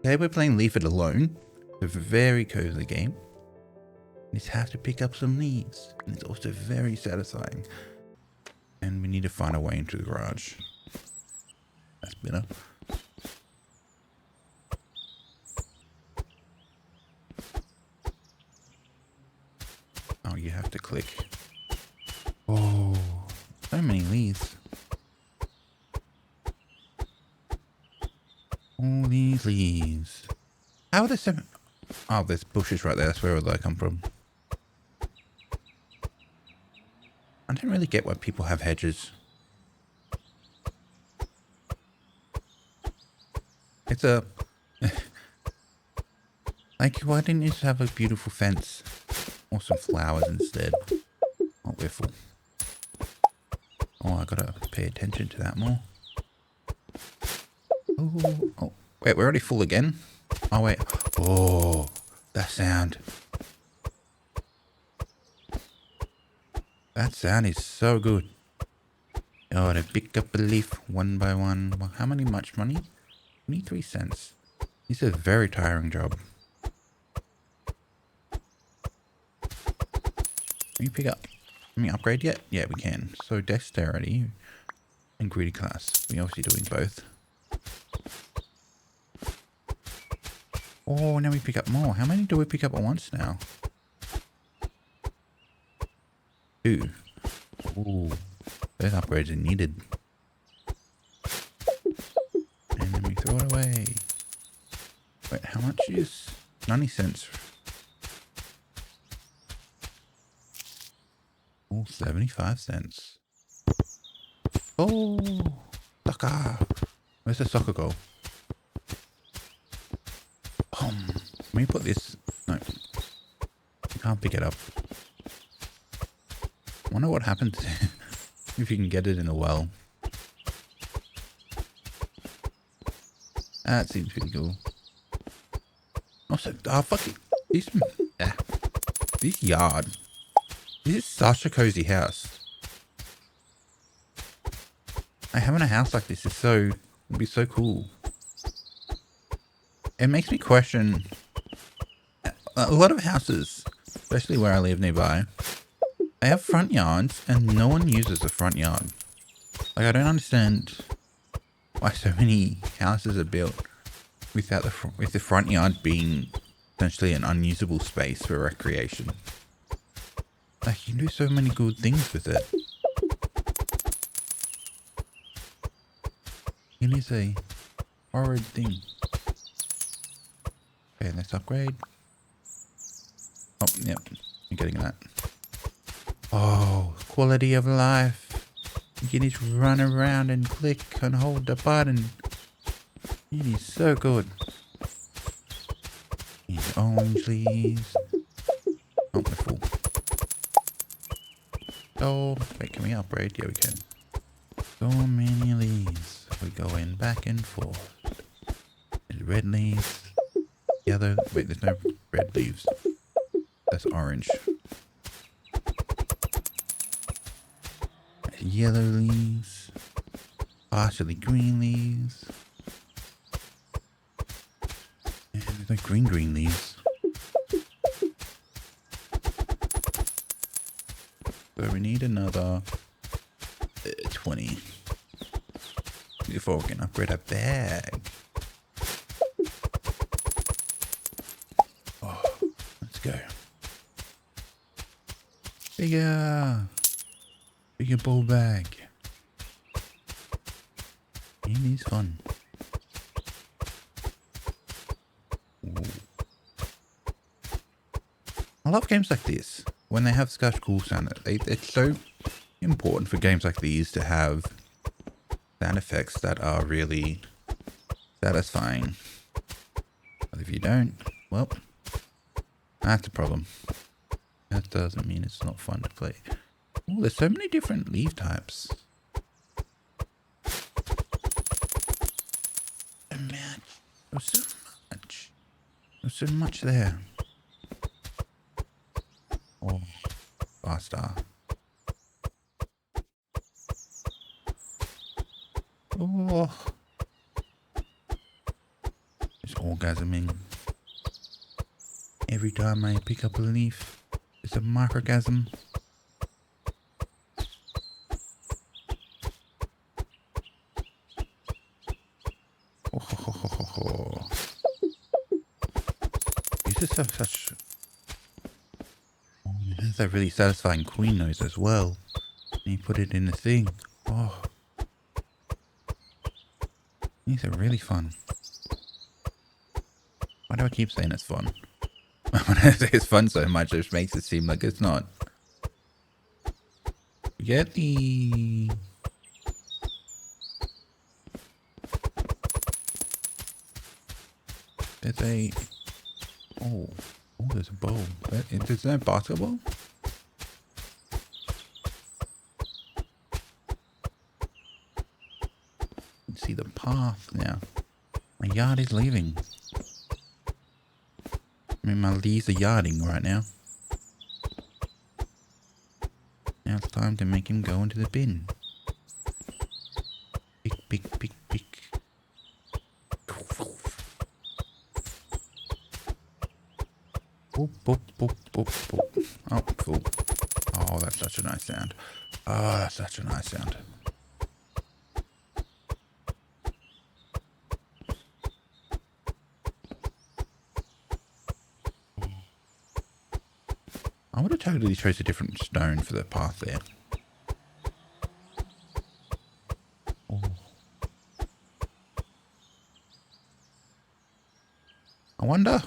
Today we're playing Leave It Alone. It's a very cozy game. You just have to pick up some leaves. And it's also very satisfying. And we need to find a way into the garage. That's better. Oh, you have to click. Oh, so many leaves. All these leaves. How are there so many? Oh, there's bushes right there. That's where they come from. I don't really get why people have hedges. It's a... like, why didn't you just have a beautiful fence? Or some flowers instead. Oh, we're full. Oh, I gotta pay attention to that more. Oh, wait, we're already full again? Oh, wait. Oh, that sound. That sound is so good. Oh, to pick up a leaf one by one. Well, how much money? 23 cents. This is a very tiring job. Can you pick up? Can we upgrade yet? Yeah, we can. So dexterity and greedy class. We're obviously doing both. Oh, now we pick up more. How many do we pick up at once now? 2. Ooh, those upgrades are needed. And then we throw it away. Wait, how much is 90 cents? Oh, 75 cents. Oh, soccer. Where's the soccer goal? Let me put this. No, you can't pick it up. I wonder what happens if you can get it in a well. That seems pretty cool. Also, oh fuck it. This yard. This is such a cozy house. Having a house like this is would be so cool. It makes me question a lot of houses, especially where I live nearby. They have front yards and no one uses the front yard. Like, I don't understand why so many houses are built without with the front yard being essentially an unusable space for recreation. Like, you can do so many good things with it. It is a horrid thing. Okay, let's upgrade. Oh, yep. I'm getting that. Oh, quality of life. You can just run around and click and hold the button. It is so good. These orange leaves. Oh, we're full. Oh, wait, can we upgrade? Yeah, we can. So many leaves. We're going back and forth. There's red leaves. Yellow. Wait, there's no red leaves. That's orange. There's yellow leaves. Partially green leaves. And there's no green leaves. So we need another 20 before we can upgrade our bag. Oh, let's go. Bigger ball bag. It is fun. Ooh. I love games like this when they have such cool sound. It's so important for games like these to have sound effects that are really satisfying. But if you don't, well, that's a problem. That doesn't mean it's not fun to play. Oh, there's so many different leaf types. There's so much. There's so much there. Oh, faster. Oh. There's orgasming. Every time I pick up a leaf, it's a microgasm. Oh, ho, ho, ho, ho, ho. These are such... Oh, it has that really satisfying queen noise as well. And you put it in the thing. Oh. These are really fun. Why do I keep saying it's fun? When I say it's fun so much, it just makes it seem like it's not. Get the... There's a... Oh, there's a bow. Is that basketball? You can see the path now. My yard is leaving. I mean, my leaves are yarding right now. Now it's time to make him go into the bin. Pick, pick, pick, pick. Boop, boop, boop, boop, boop. Oh, cool. Oh, that's such a nice sound. Oh, that's such a nice sound. I would have totally chose a different stone for the path there. Oh. I wonder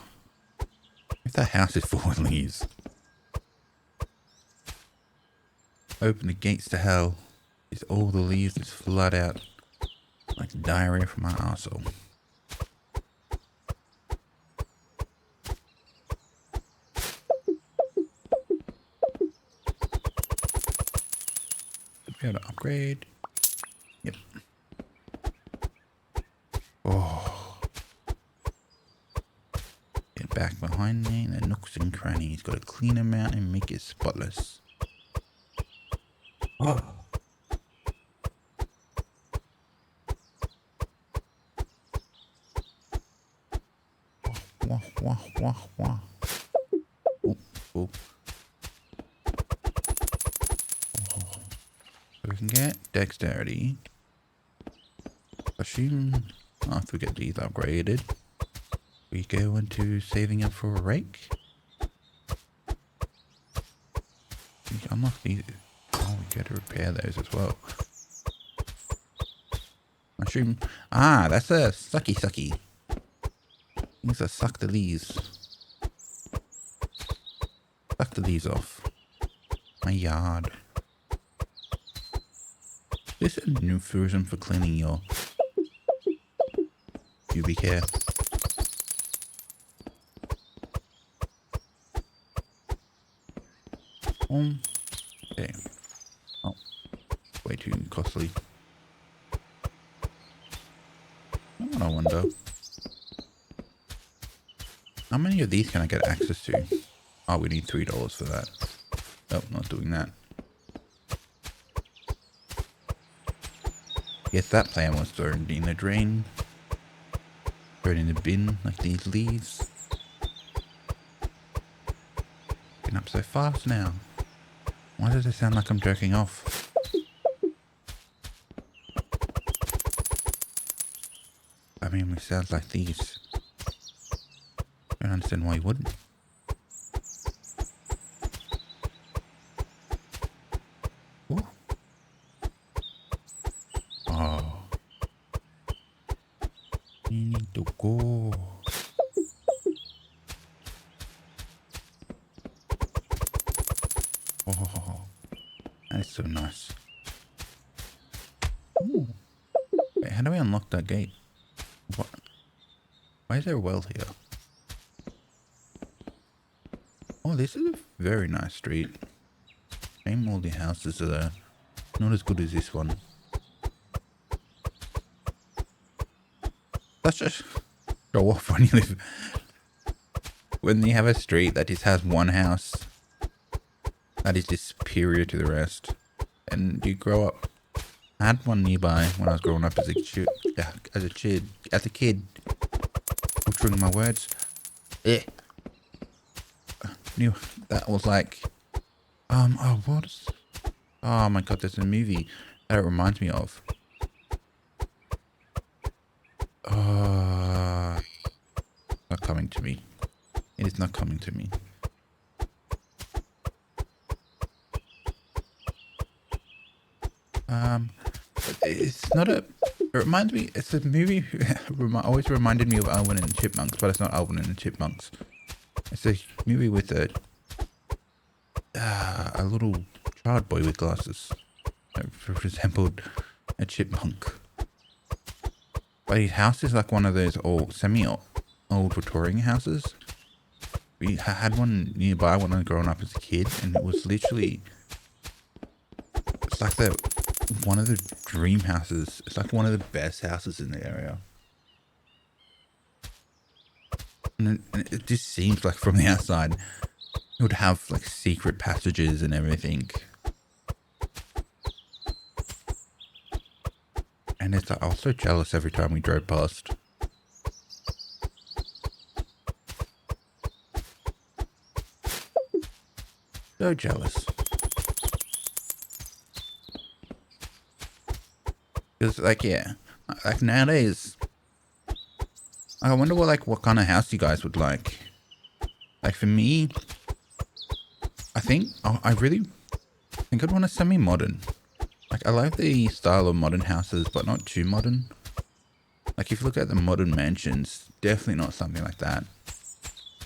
if that house is full of leaves. Open the gates to hell. Is all the leaves just flood out like diarrhea from my arsehole. Be able to upgrade. Yep. Oh. Get back behind me. The nooks and crannies. Got to clean them out and make it spotless. Oh. Wah, wah, wah, wah. Oh, oh. So we can get dexterity. Assume after we get these upgraded, we go into saving up for a rake. We unlock these. Oh, we get to repair those as well. Mushroom. Ah, that's a sucky sucky. Things that suck the leaves. Suck the leaves off. My yard. This is a euphemism for cleaning your pubic hair. Okay. Oh, way too costly. I wonder. How many of these can I get access to? Oh, we need $3 for that. Oh, not doing that. Guess that plan was thrown in the drain. Thrown in the bin like these leaves. Getting up so fast now. Why does it sound like I'm jerking off? I mean, it sounds like these. I don't understand why you wouldn't. Ooh. Oh. We need to go. Oh, that's so nice. Ooh. Wait, how do we unlock that gate? What? Why is there a well here? Oh, this is a very nice street. Shame all the houses are not as good as this one. That's just show off when you live. When you have a street that just has one house that is just superior to the rest, and you grow up. I had one nearby when I was growing up as a kid. butchering my words. Eh. Knew that was like, oh, what? Oh my god, there's a movie that it reminds me of. Not coming to me. It is not coming to me. It's not a. It reminds me. It's a movie. Always reminded me of Alvin and the Chipmunks, but it's not Alvin and the Chipmunks. It's a movie with a little child boy with glasses that resembled a chipmunk. But his house is like one of those old, semi-old Victorian houses. We had one nearby when I was growing up as a kid, and it was literally, it's like one of the dream houses. It's like one of the best houses in the area. And it just seems like from the outside, it would have like secret passages and everything. And it's like, I was so jealous every time we drove past. So jealous. Because like, yeah, like nowadays, I wonder what kind of house you guys would like. Like for me, I really think I'd want a semi-modern. Like I like the style of modern houses, but not too modern. Like if you look at the modern mansions, definitely not something like that.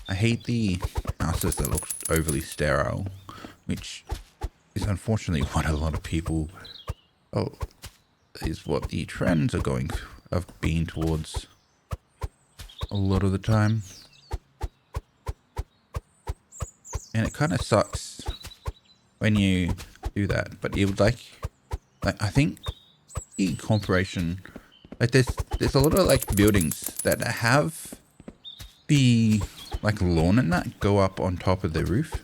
I hate the houses that look overly sterile, which is unfortunately what a lot of people, is what the trends are being towards a lot of the time. And it kind of sucks when you do that, but you would like I think the corporation, like there's a lot of like buildings that have the like lawn and that go up on top of the roof,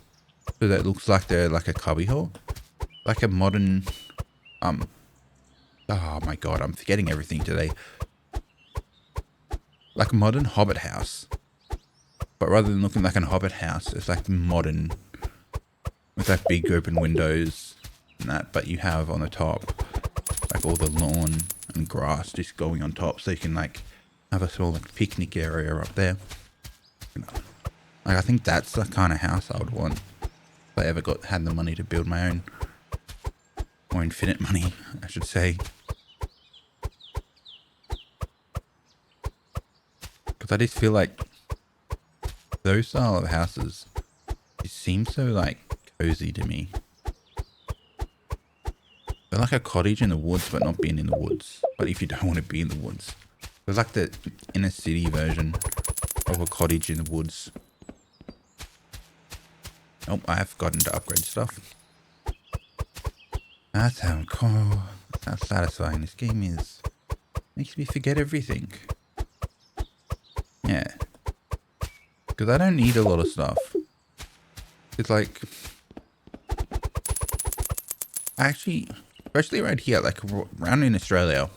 so that it looks like they're like a cubbyhole, like a modern oh my god, I'm forgetting everything today. Like a modern hobbit house, but rather than looking like a hobbit house, it's like modern with like big open windows and that, but you have on the top like all the lawn and grass just going on top, so you can like have a small like picnic area up there. Like I think that's the kind of house I would want if I ever had the money to build my own, or infinite money, I should say. Because I just feel like those style of houses, it seems so like cozy to me. They're like a cottage in the woods, but not being in the woods. But if you don't want to be in the woods, it's like the inner city version of a cottage in the woods. Oh, I have forgotten to upgrade stuff. That's how cool, how satisfying this game is. Makes me forget everything. Yeah. Because I don't need a lot of stuff. It's like, actually, especially right here, like around in Australia,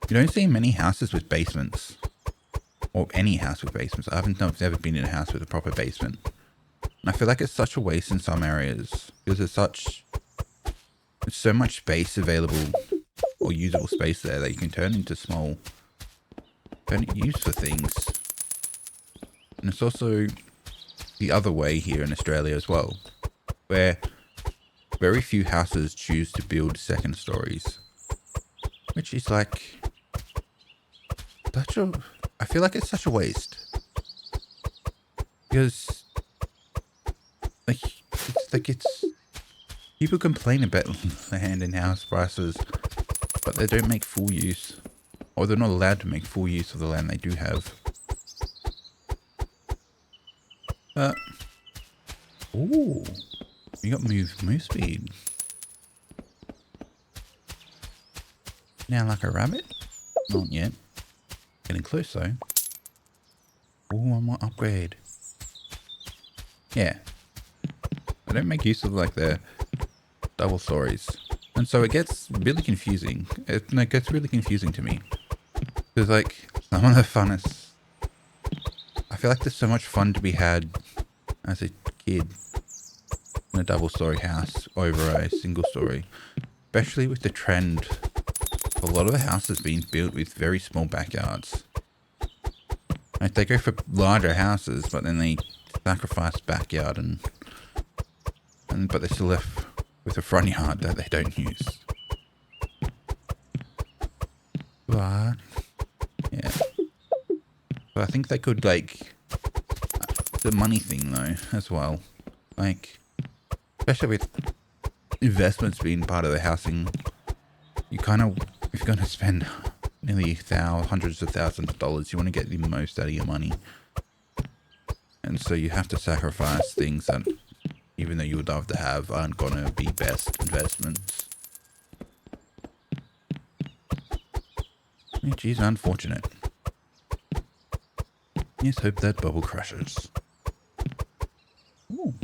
you don't see many houses with basements. Or any house with basements. I've never been in a house with a proper basement. And I feel like it's such a waste in some areas. Because there's so much space available, or usable space there, that you can turn into used for things. And it's also the other way here in Australia as well, where very few houses choose to build second stories, which is like I feel like it's such a waste, because it's people complain about land and house prices, but they don't make full use, or they're not allowed to make full use of the land they do have. Ooh, you got move speed. Now like a rabbit? Not yet. Getting close though. Ooh, one more upgrade. Yeah. I don't make use of like the double stories. And so it gets really confusing. It gets really confusing to me. Because like some of the funnest, feel like there's so much fun to be had as a kid in a double-story house over a single-story, especially with the trend of a lot of the houses being built with very small backyards. Like they go for larger houses, but then they sacrifice backyard but they're still left with a front yard that they don't use. But yeah, but I think they could like the money thing though as well, like especially with investments being part of the housing. You kind of, if you're going to spend nearly hundreds of thousands of dollars, you want to get the most out of your money, and so you have to sacrifice things that, even though you would love to have, aren't going to be best investments. Which is unfortunate. Let's hope that bubble crushes. Ooh.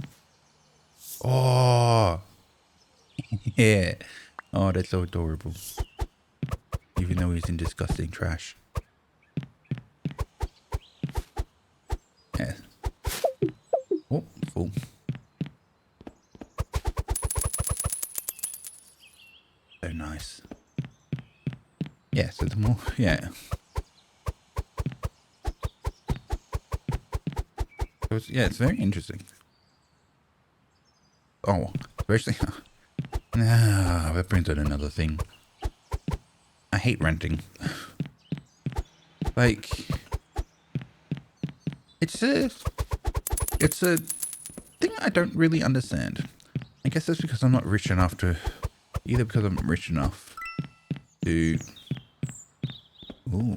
Oh! Yeah. Oh, that's so adorable. Even though he's in disgusting trash. Yeah. Oh, full. So nice. Yeah, so the more, yeah. So it's very interesting. Oh, especially, that brings out another thing. I hate renting. Like, it's a thing I don't really understand. I guess that's because I'm not rich enough to, either because I'm rich enough to, ooh.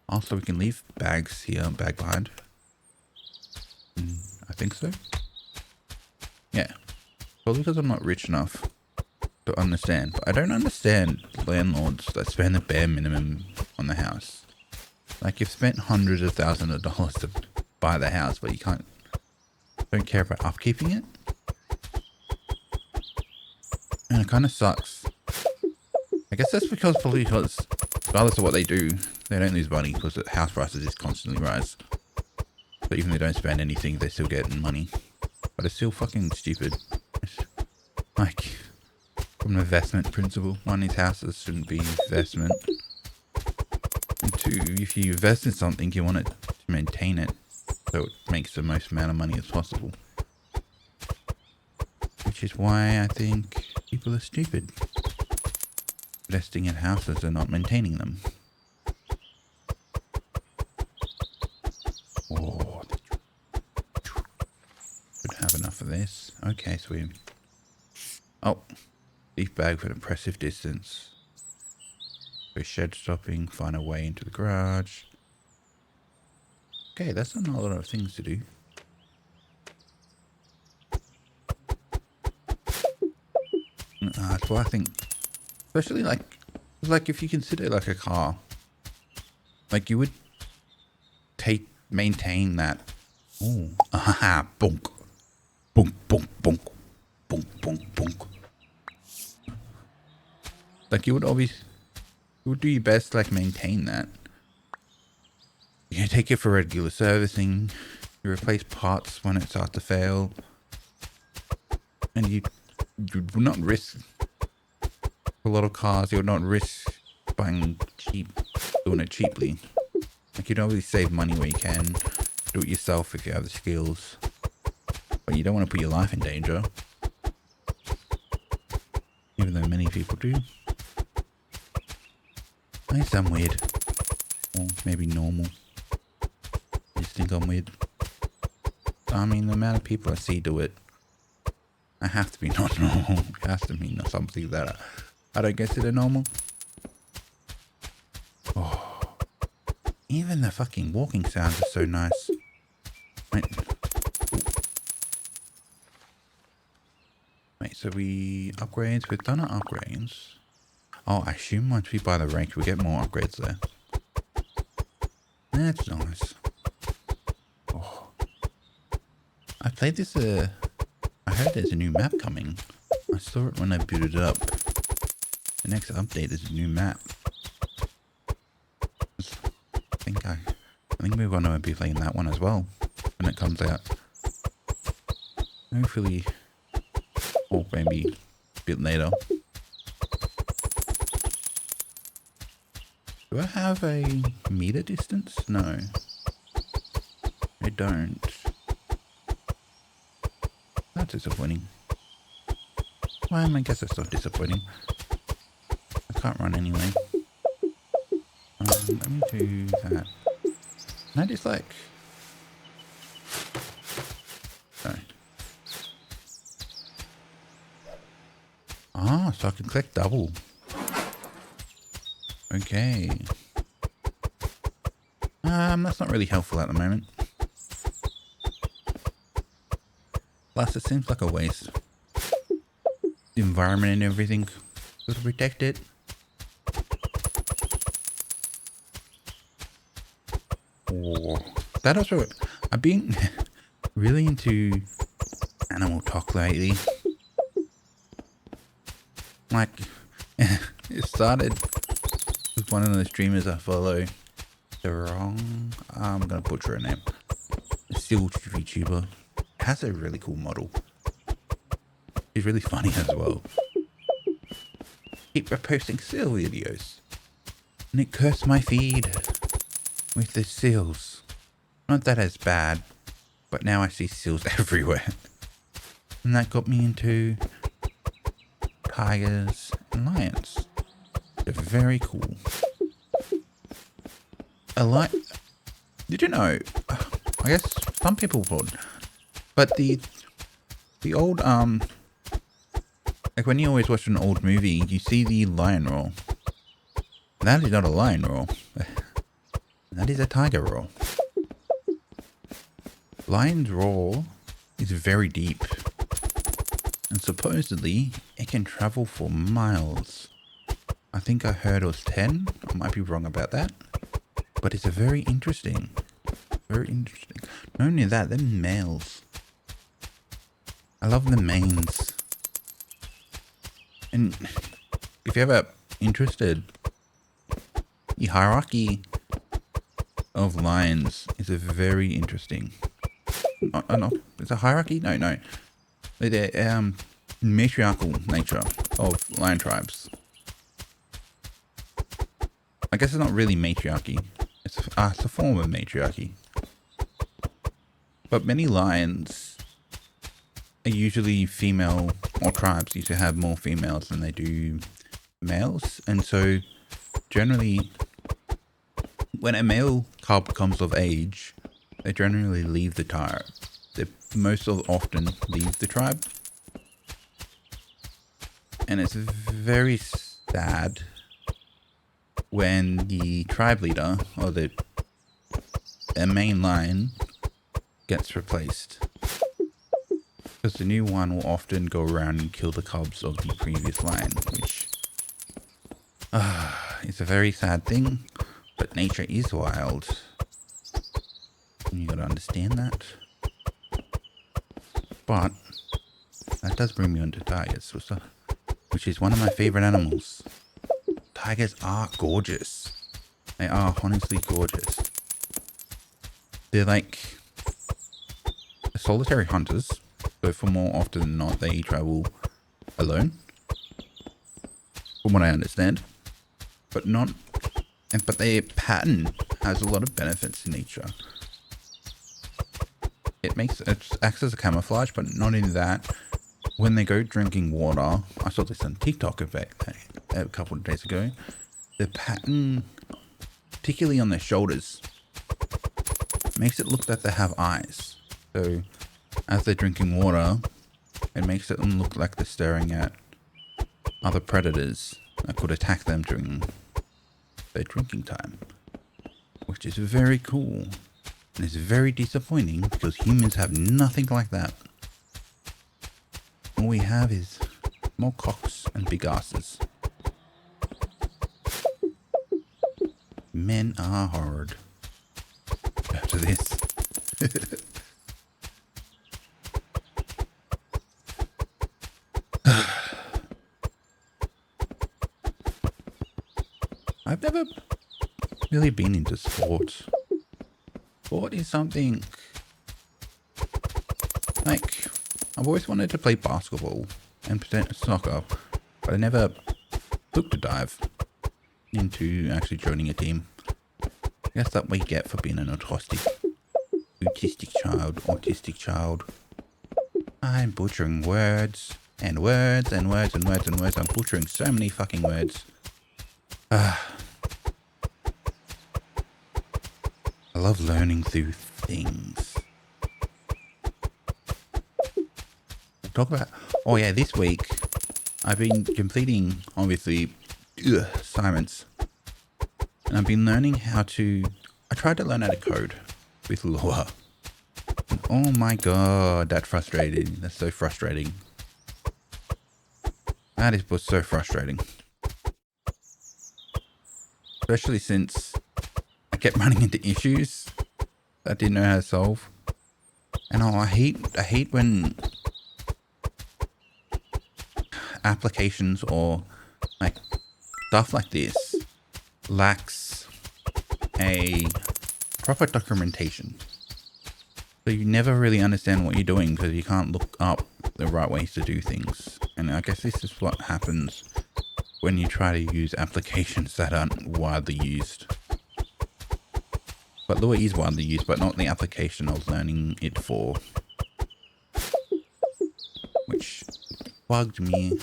Also, we can leave bags here, bag behind. I think so. Yeah. Probably because I'm not rich enough to understand. But I don't understand landlords that spend the bare minimum on the house. Like, you've spent hundreds of thousands of dollars to buy the house, but you don't care about upkeeping it. And it kind of sucks. I guess that's probably because regardless of what they do, they don't lose money because the house prices just constantly rise. So even if they don't spend anything, they're still getting money. But it's still fucking stupid. Like, from an investment principle, one, these houses shouldn't be investment. And two, if you invest in something, you want it to maintain it so it makes the most amount of money as possible. Which is why I think people are stupid. Investing in houses and not maintaining them. Oh, should have enough of this. Okay, sweet. Oh, leaf bag for an impressive distance. Go shed stopping, find a way into the garage. Okay, that's not a lot of things to do. That's why I think, especially like if you consider like a car, like you would maintain that. Oh, aha, bonk, bonk, bonk, bonk, bonk, bonk, bonk. Like you would do your best to like maintain that. You take it for regular servicing. You replace parts when it starts to fail, and you will not risk a lot of cars. You would not risk buying doing it cheaply. Like you'd always save money where you can. Do it yourself if you have the skills, but you don't want to put your life in danger. Even though many people do. I guess I'm weird. Or maybe normal. I just think I'm weird. I mean, the amount of people I see do it, I have to be not normal. It has to be something that I don't consider normal. Oh. Even the fucking walking sounds are so nice. Wait, so we've done our upgrades. Oh, I assume once we buy the rank, we get more upgrades there. That's nice. Oh. I played this, I heard there's a new map coming. I saw it when I booted it up. The next update is a new map. I I think we're going to be playing that one as well when it comes out. Hopefully, or maybe a bit later. Do I have a meter distance? No, I don't. That's disappointing. Well, I guess it's not disappointing. I can't run anyway. Let me do that. Can I just like... Sorry. Ah, so I can collect double. Okay. That's not really helpful at the moment. Plus, it seems like a waste. The environment and everything. Gotta protect it. Oh, that also... I've been really into animal talk lately. Like, it started with one of the streamers I follow. I'm gonna butcher her name. A seal Vtuber. Has a really cool model. She's really funny as well. Keep reposting seal videos. And it cursed my feed with the seals. Not that it's bad, but now I see seals everywhere. And that got me into tigers and lions. They're very cool. Did you know? I guess some people would, but the old like when you always watch an old movie, you see the lion roar. That is not a lion roar. That is a tiger roar. Lion's roar is very deep, and supposedly it can travel for miles. I think I heard it was 10. I might be wrong about that. But it's a very interesting. Very interesting. Not only that, they're males. I love the manes. And if you're ever interested, the hierarchy of lions is a very interesting. No, it's a hierarchy? No. The matriarchal nature of lion tribes. I guess it's not really matriarchy. It's a form of matriarchy. But many lions are usually female, or tribes used to have more females than they do males. And so generally, when a male cub comes of age, they generally leave the tribe. They most often leave the tribe. And it's very sad when the tribe leader, or the main lion, gets replaced. Because the new one will often go around and kill the cubs of the previous lion, which is a very sad thing, but nature is wild. And you gotta understand that. But that does bring me on to tigers, which is one of my favorite animals. Tigers are gorgeous. They are honestly gorgeous. They're like solitary hunters, so for more often than not, they travel alone, from what I understand. But their pattern has a lot of benefits in nature. It acts as a camouflage, but not only that. When they go drinking water, I saw this on TikTok a couple of days ago. The pattern, particularly on their shoulders, makes it look that they have eyes. So as they're drinking water, it makes it look like they're staring at other predators that could attack them during their drinking time, which is very cool. And it's very disappointing because humans have nothing like that. All we have is more cocks and big asses. Men are hard. After this. I've never really been into sports. Sport is something like I've always wanted to play basketball and soccer, but I never took a dive into actually joining a team. I guess that's what you get for being an autistic child. I'm butchering words and words and words and words and words. I'm butchering so many fucking words. I love learning through things. Talk about, oh yeah, this week I've been completing, obviously, assignments. And I've been learning how to, I tried to learn how to code with Rova. And oh my god, that's frustrating. That's so frustrating. That was so frustrating. Especially since I kept running into issues that I didn't know how to solve. And oh, I hate when applications or like stuff like this lacks a proper documentation. So you never really understand what you're doing because you can't look up the right ways to do things. And I guess this is what happens when you try to use applications that aren't widely used. But Lua is widely used, but not the application I was learning it for. Which bugged me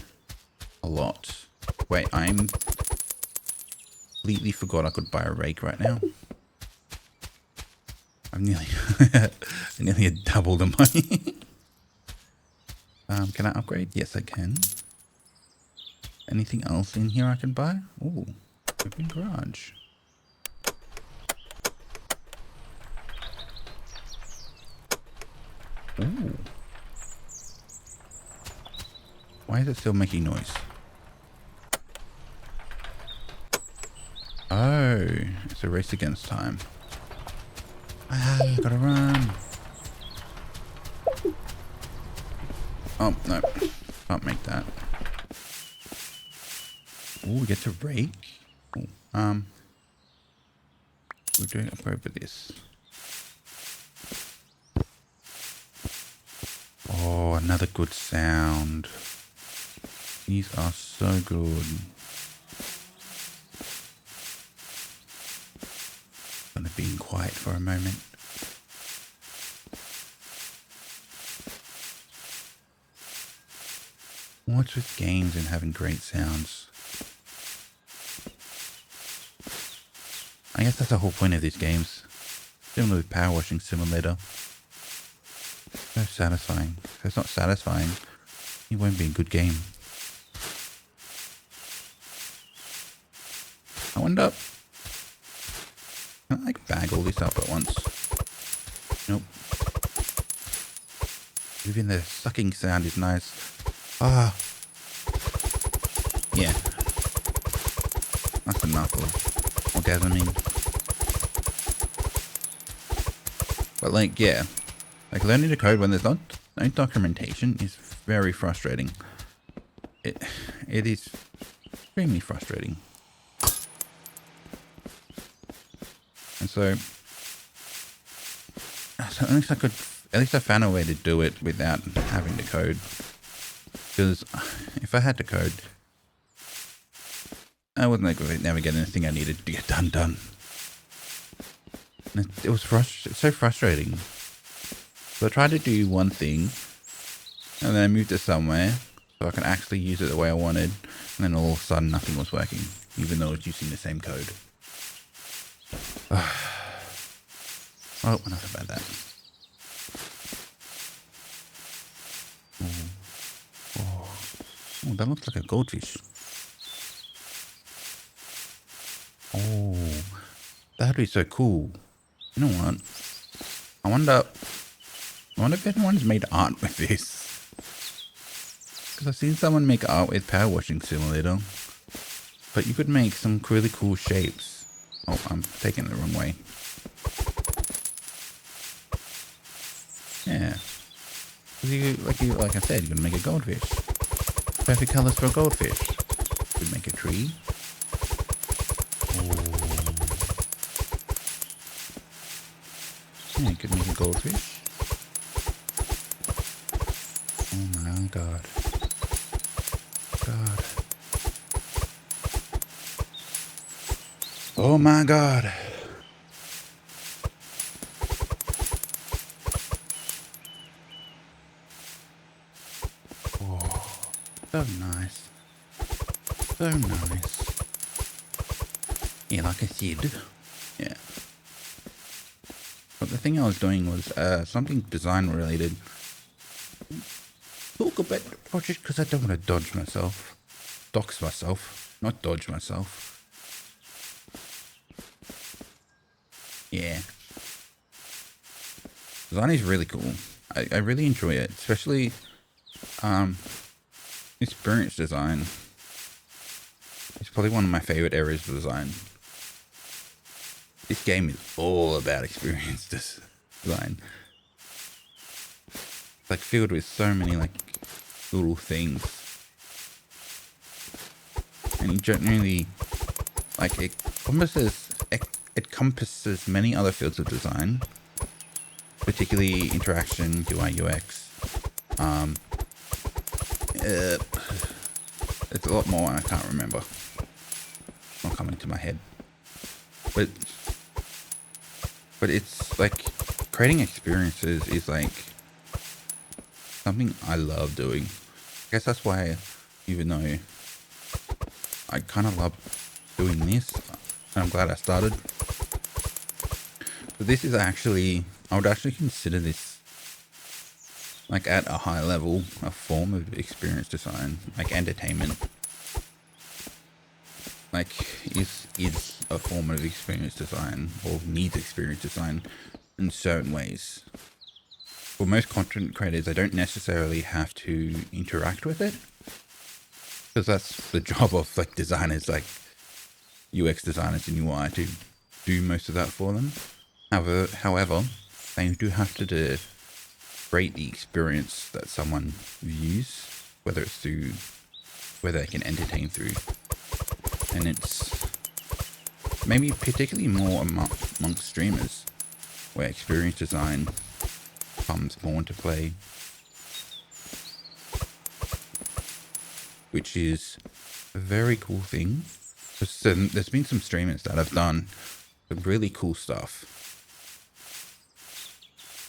a lot. Wait, I'm completely forgot I could buy a rake right now. I'm nearly double the money. Can I upgrade? Yes, I can. Anything else in here I can buy? Ooh, open garage. Ooh. Why is it still making noise? Oh, it's a race against time. Ah, gotta run. Oh, no. Can't make that. Ooh, we get to rake. Ooh, we're doing up over this. Oh, another good sound. These are so good. Gonna be quiet for a moment. What's with games and having great sounds? I guess that's the whole point of these games. Similar with Power Washing Simulator. So satisfying. If it's not satisfying, it won't be a good game. I wonder, can I like bag all this up at once? Nope. Even the sucking sound is nice. Ah. Yeah. That's enough of orgasming. But like, yeah. Like learning to code when there's no documentation is very frustrating. It is extremely frustrating. And so at least I found a way to do it without having to code. Because if I had to code, I wasn't like never get anything I needed to get done. And it was so frustrating. So I tried to do one thing, and then I moved it somewhere so I can actually use it the way I wanted, and then all of a sudden nothing was working, even though I was using the same code. Oh, enough about that. Oh, that looks like a goldfish. Oh, that'd be so cool. You know what? I wonder if anyone's made art with this. Because I've seen someone make art with Power Washing Simulator. But you could make some really cool shapes. Oh, I'm taking it the wrong way. Yeah. Like I said, you can make a goldfish. Perfect colors for a goldfish. You could make a tree. Oh. Yeah, you could make a goldfish. Oh my god. God. Oh my god. Oh, so nice. So nice. Yeah, like I said. Yeah. But the thing I was doing was something design related. Talk about the project because I don't want to dodge myself. Dox myself. Not dodge myself. Yeah. Design is really cool. I really enjoy it. Especially experience design. It's probably one of my favorite areas of design. This game is all about experience design. It's like filled with so many like little things. And it generally like it encompasses many other fields of design, particularly interaction, UI, UX. It's a lot more and I can't remember. It's not coming to my head. But it's like creating experiences is like something I love doing. I guess that's why, even though I kind of love doing this, and I'm glad I started. But this is actually, I would actually consider this like at a high level, a form of experience design, like entertainment. Like is a form of experience design or needs experience design in certain ways. For most content creators, they don't necessarily have to interact with it, because that's the job of like designers, like UX designers and UI, to do most of that for them. However, they do have to create the experience that someone views, whether it's through, whether they can entertain through. And it's maybe particularly more amongst streamers, where experience design comes more into play, which is a very cool thing. There's been some streamers that have done some really cool stuff.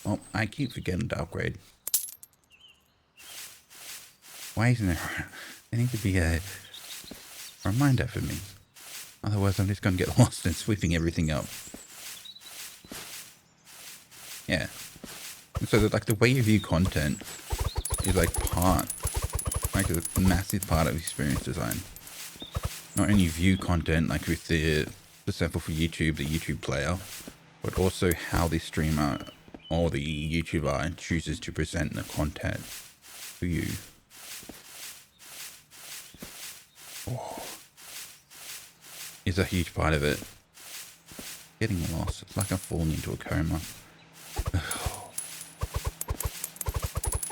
Oh, I keep forgetting to upgrade. Why isn't there? There needs to be a reminder for me. Otherwise, I'm just going to get lost in sweeping everything up. Yeah. And so, like, the way you view content is, like, like, a massive part of experience design. Not only view content, like, with the, for example, for YouTube, the YouTube player, but also how the streamer or the YouTuber chooses to present the content for you. Oh. Is a huge part of it. Getting lost. It's like I'm falling into a coma.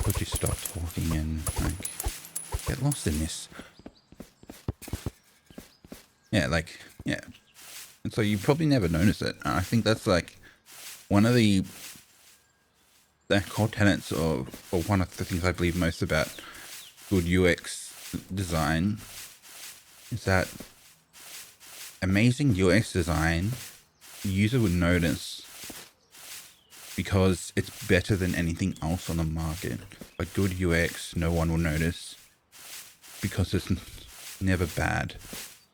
Could you stop talking and like get lost in this? Yeah, like, yeah. And so you probably never notice it. And I think that's like one of the core tenets of, or one of the things I believe most about good UX design is that amazing UX design, the user would notice because it's better than anything else on the market. But good UX, no one will notice because it's never bad.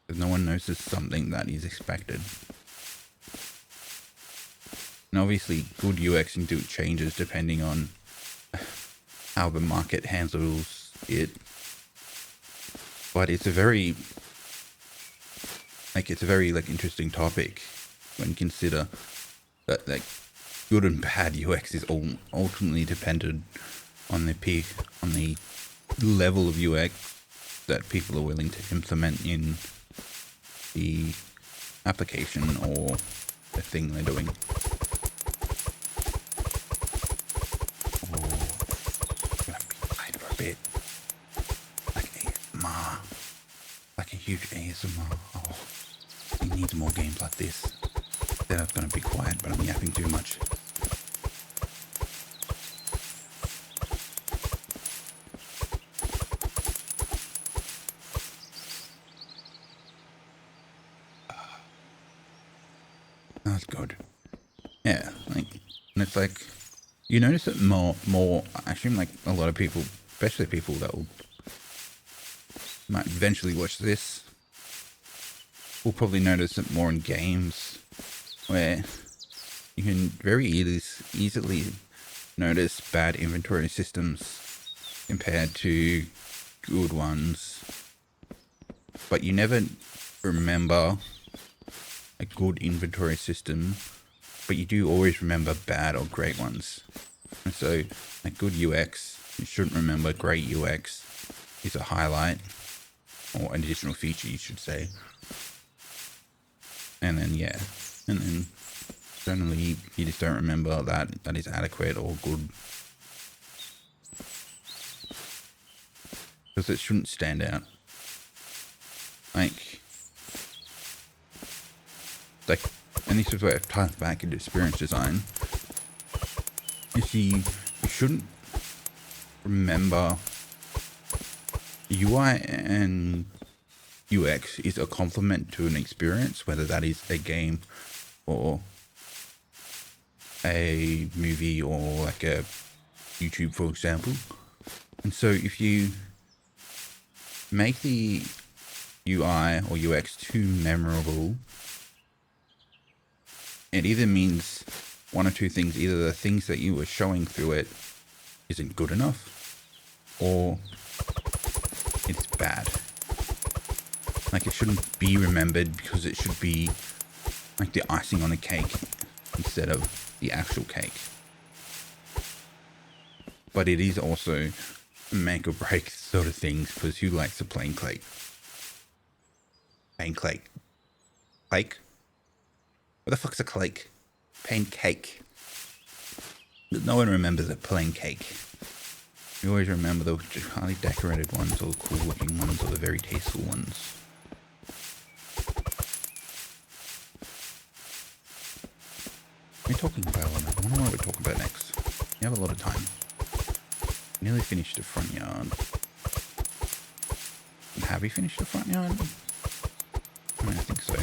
Because no one notices something that is expected. And obviously, good UX changes depending on how the market handles it. But it's a very interesting topic when you consider that like good and bad UX is all ultimately dependent on the level of UX that people are willing to implement in the application or the thing they're doing. Oh, gonna be quiet for a bit. Like ASMR. Like a huge ASMR. Oh, we need more games like this. Then I'm gonna be quiet, but I'm yapping too much. And it's like, you notice it more, actually, like a lot of people, especially people that might eventually watch this, will probably notice it more in games, where you can very easily notice bad inventory systems compared to good ones, but you never remember a good inventory system, but you do always remember bad or great ones. And so a good UX, you shouldn't remember great UX is a highlight, or an additional feature you should say. And then and then generally you just don't remember that is adequate or good, because it shouldn't stand out. Like, and this is where it ties back into experience design. You shouldn't remember UI and UX is a complement to an experience, whether that is a game or a movie or like a YouTube, for example. And so if you make the UI or UX too memorable, it either means one or two things. Either the things that you were showing through it isn't good enough, or it's bad. Like, it shouldn't be remembered because it should be like the icing on the cake instead of the actual cake. But it is also make or break sort of things, because who likes a plain cake? Plain cake. Cake? What the fuck's a cake? Pancake. No one remembers a plain cake. You always remember the highly decorated ones, or the cool looking ones, or the very tasteful ones. What are we talking about? I wonder what we're talking about next. We have a lot of time. Nearly finished the front yard. Have we finished the front yard? I think so.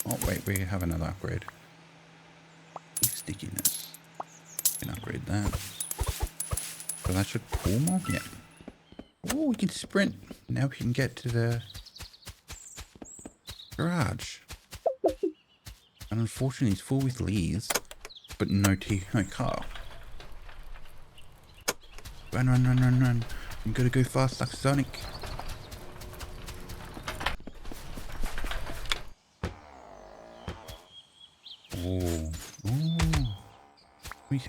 Oh wait, we have another upgrade. Stickiness. We can upgrade that. So that should pull more? Yeah. Oh, we can sprint. Now we can get to the garage. And unfortunately it's full with leaves, but no car. Run, run, run, run, run. I'm gonna go fast like Sonic.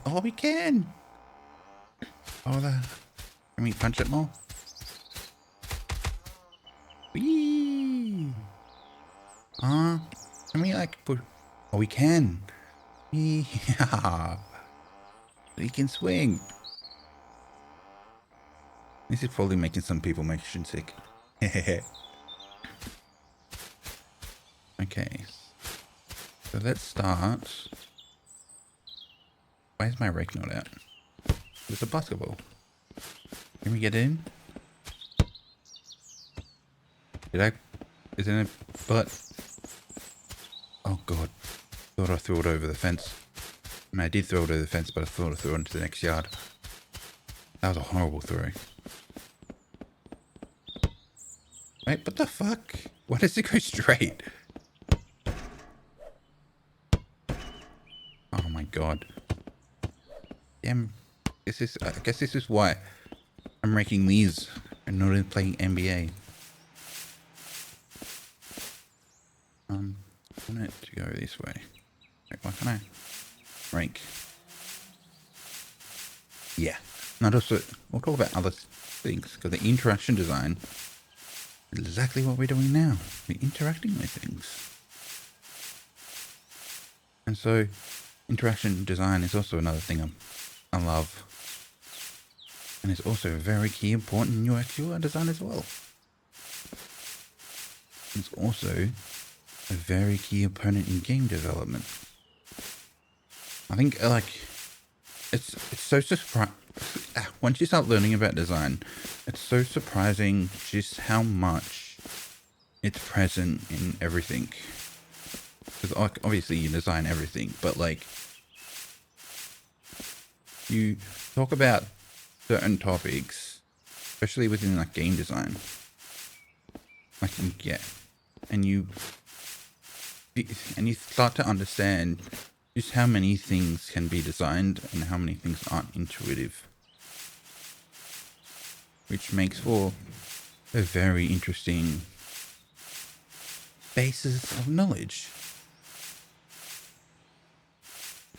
Oh, we can. Oh, can we punch it more? Whee! Can we like put? Oh, we can. Yeah, we can swing. This is probably making some people motion sick. Okay. So let's start. Why is my rake not out? There's a basketball. Can we get in? Is it a butt? Oh god. Thought I threw it over the fence. I mean, I did throw it over the fence, but I thought I threw it into the next yard. That was a horrible throw. Wait, what the fuck? Why does it go straight? Oh my god. Damn. I guess this is why I'm raking these and not playing NBA. I want it to go this way. Wait, why can't I rank? Yeah. Not also, we'll talk about other things, because the interaction design is exactly what we're doing now. We're interacting with things. And so interaction design is also another thing I love. And it's also very key important in UX UI design as well. It's also a very key opponent in game development. I think it's so surprising. Once you start learning about design, it's so surprising just how much it's present in everything. Because obviously you design everything, but like you talk about certain topics, especially within like game design, like yeah, and you start to understand just how many things can be designed and how many things aren't intuitive, which makes for a very interesting basis of knowledge,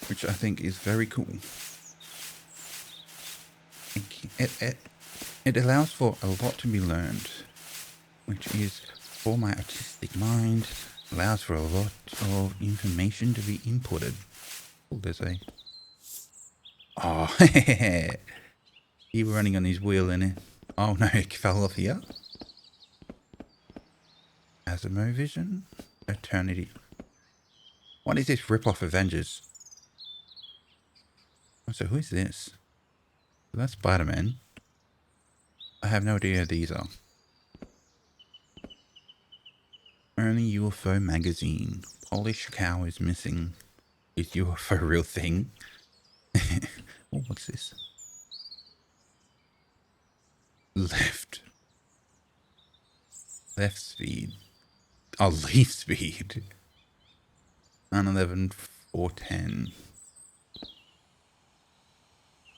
which I think is very cool. It allows for a lot to be learned, which is, for my artistic mind, allows for a lot of information to be inputted. Oh, there's a... Oh, he was running on his wheel in it. Oh no, it fell off here. Asimo Vision? Eternity. What is this rip-off Avengers? Oh, so who is this? That's Spider-Man. I have no idea who these are. Only UFO magazine. Polish cow is missing. Is UFO a real thing? Oh, what's this? Left speed. Oh, leaf speed. 911 410.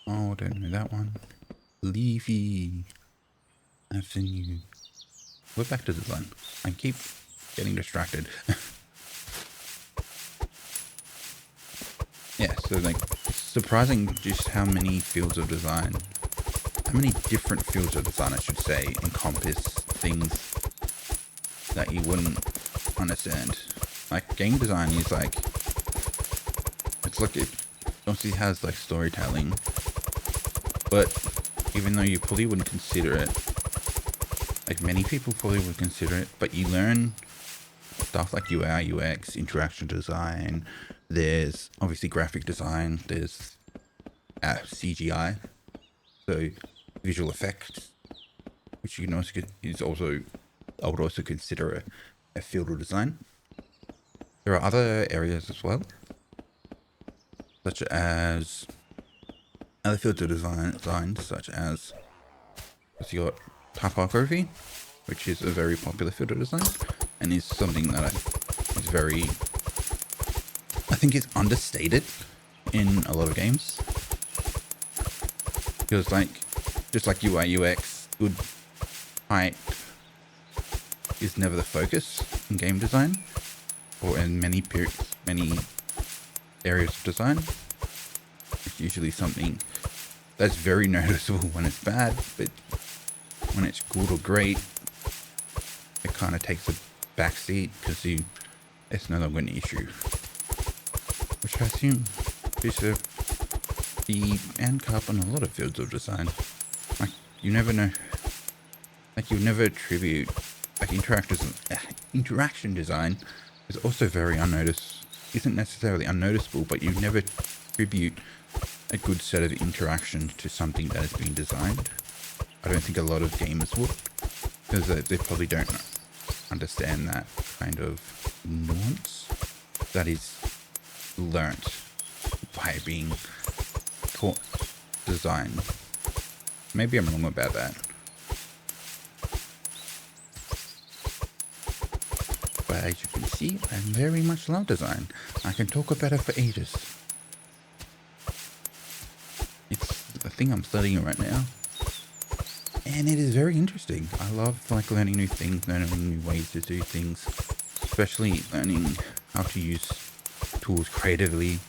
Oh, I don't know that one. Leafy Avenue. We're back to design. I keep getting distracted. Yeah, so like, surprising just how many fields of design, how many different fields of design, I should say, encompass things that you wouldn't understand. Like, game design is like, it's like, it obviously has like storytelling, but even though you probably wouldn't consider it, like many people probably would consider it, but you learn stuff like UI, UX, interaction design. There's obviously graphic design. There's CGI, so visual effects, which you can also is also, I would also consider a field of design. There are other areas as well, such as other fields of design such as you got typography, which is a very popular field of design, and is something that is very, I think it's understated in a lot of games. Because like, just like UI UX, good type is never the focus in game design, or in many areas of design. It's usually something that's very noticeable when it's bad, but when it's good or great, it kind of takes a backseat because it's no longer an issue. Which I assume is the handcuff on a lot of fields of design. Like, you never know, like you never attribute, like interaction design is also very unnoticed, isn't necessarily unnoticeable, but you never attribute a good set of interactions to something that has been designed. I don't think a lot of gamers would, because they probably don't understand that kind of nuance that is learnt by being taught design. Maybe I'm wrong about that. But as you can see, I very much love design. I can talk about it for ages. It's the thing I'm studying right now, and it is very interesting. I love like learning new things, learning new ways to do things, especially learning how to use tools creatively,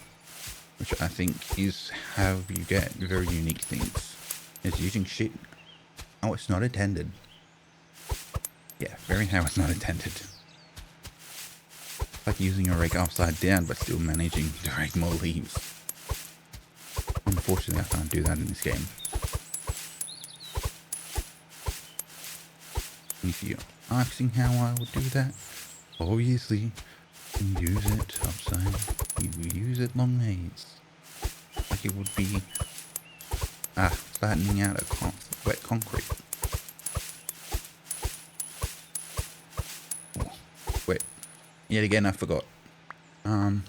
which I think is how you get very unique things. Is using shit how it's not intended. Yeah, very how it's not intended. Like using a rake upside down but still managing to rake more leaves. Unfortunately, I can't do that in this game. If you're asking how I would do that, obviously you use it upside, you use it long ways. Like it would be flattening out a wet concrete. Oh, wait, yet again I forgot. Um,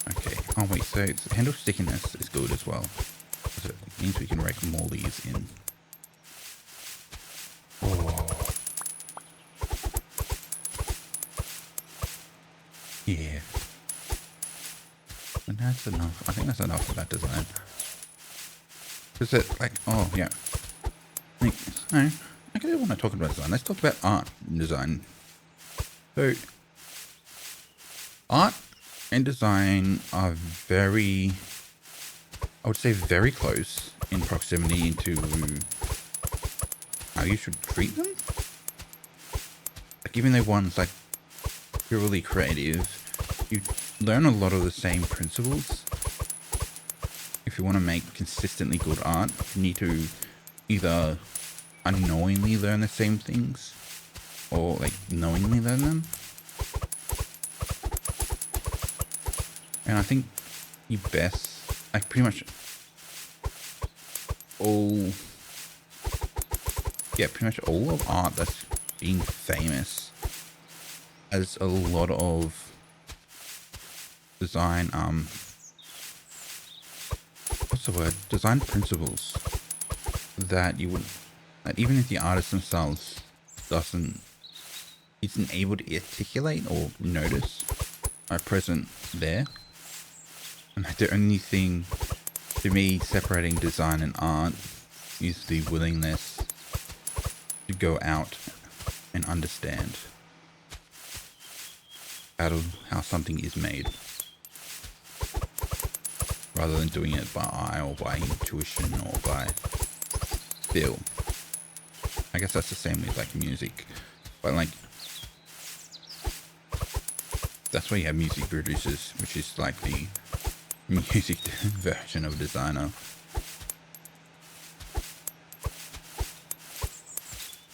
okay. Oh wait, so handle stickiness is good as well. So it means we can rake more of these in. Oh, yeah. And that's enough. I think that's enough for that design. Is it like, oh yeah. No, I don't want to talk about design. Let's talk about art and design. So, art and design are very, I would say very close in proximity to how you should treat them. Like even though one's like purely creative, you learn a lot of the same principles. If you want to make consistently good art, you need to either unknowingly learn the same things or like knowingly learn them. And I think you best, like pretty much all, yeah, pretty much all of art that's being famous has a lot of design, what's the word? Design principles that you would, that even if the artist themselves isn't able to articulate or notice, are present there. And the only thing to me separating design and art is the willingness to go out and understand how something is made, rather than doing it by eye or by intuition or by feel. I guess that's the same with like music, but like that's why you have music producers, which is like the music version of designer.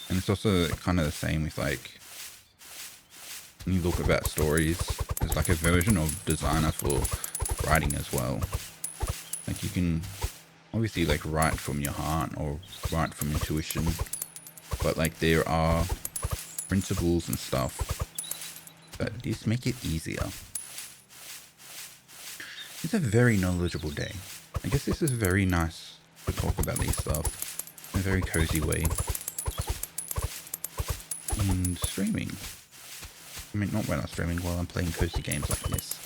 And it's also kind of the same with like, when you look about stories, there's like a version of designer for writing as well. Like you can obviously like write from your heart or write from intuition, but like there are principles and stuff that just make it easier. It's a very knowledgeable day. I guess this is very nice to talk about these stuff in a very cozy way. And streaming. I mean, not when I'm streaming, while I'm playing cozy games like this.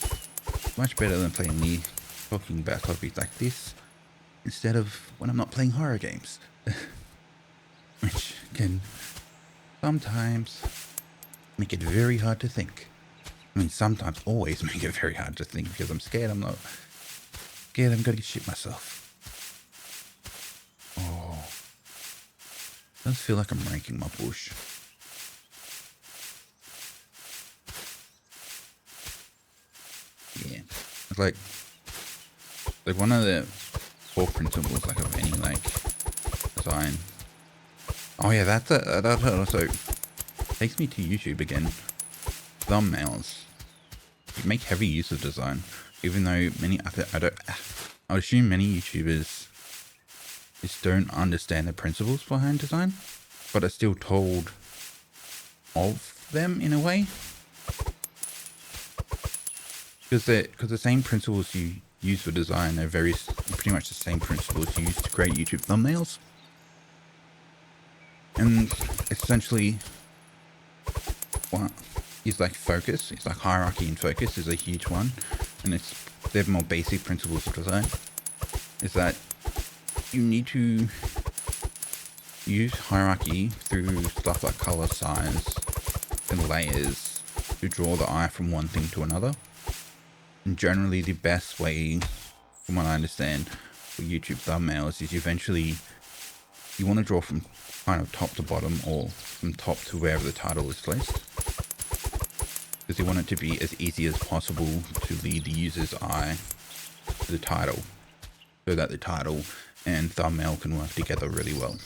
Much better than playing me talking about topics like this instead of when I'm not playing horror games. Which can sometimes make it very hard to think. I mean, sometimes always make it very hard to think because I'm scared I'm gonna shit myself. Oh, it does feel like I'm raking my bush. Yeah, it's like one of the core principles like of any like design. Oh yeah, that also takes me to YouTube again. Thumbnails. You make heavy use of design, even though I would assume many YouTubers just don't understand the principles behind design, but are still told of them in a way. Because the same principles you use for design are pretty much the same principles you use to create YouTube thumbnails. And essentially, what is like focus, it's like hierarchy and focus is a huge one, and they're more basic principles of design. Is that you need to use hierarchy through stuff like color, size, and layers to draw the eye from one thing to another. And generally the best way, from what I understand, for YouTube thumbnails is you want to draw from kind of top to bottom or from top to wherever the title is placed. Because you want it to be as easy as possible to lead the user's eye to the title, so that the title and thumbnail can work together really well.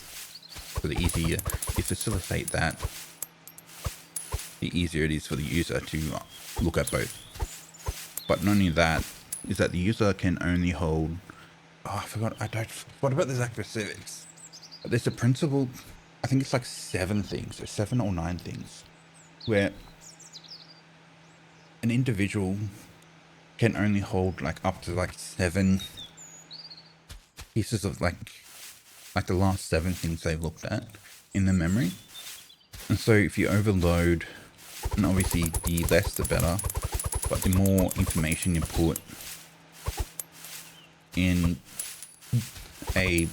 So the easier you facilitate that, the easier it is for the user to look at both. But not only that, is that the user can only hold, what about the exact specifics? There's a principle I think it's like 7 things, or 7 or 9 things, where an individual can only hold like up to like 7 pieces of like the last 7 things they've looked at in the memory. And so if you overload, and obviously the less the better, but the more information you put in a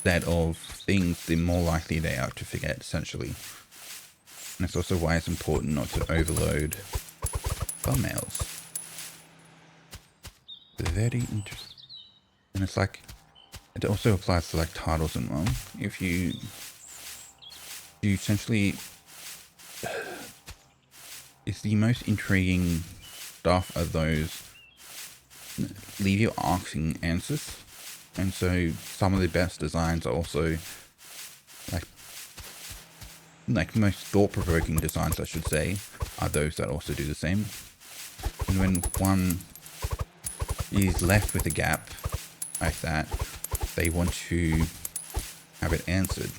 set of things, the more likely they are to forget, essentially. And that's also why it's important not to overload thumbnails. Very interesting. And it's like, it also applies to like titles and well. If you essentially, it's the most intriguing stuff are those leave you asking answers. And so some of the best designs are also like most thought-provoking designs, I should say, are those that also do the same. And when one is left with a gap like that, they want to have it answered.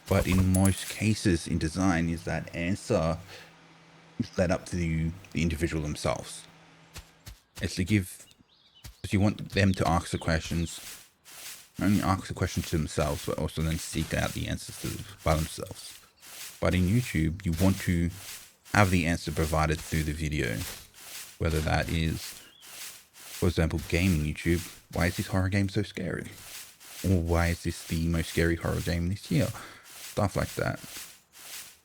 But in most cases in design, is that answer is led up to the individual themselves. It's to give, because you want them to ask the questions, not only ask the questions to themselves, but also then seek out the answers by themselves. But in YouTube, you want to have the answer provided through the video, whether that is, for example, gaming YouTube. Why is this horror game so scary? Or why is this the most scary horror game this year? Stuff like that.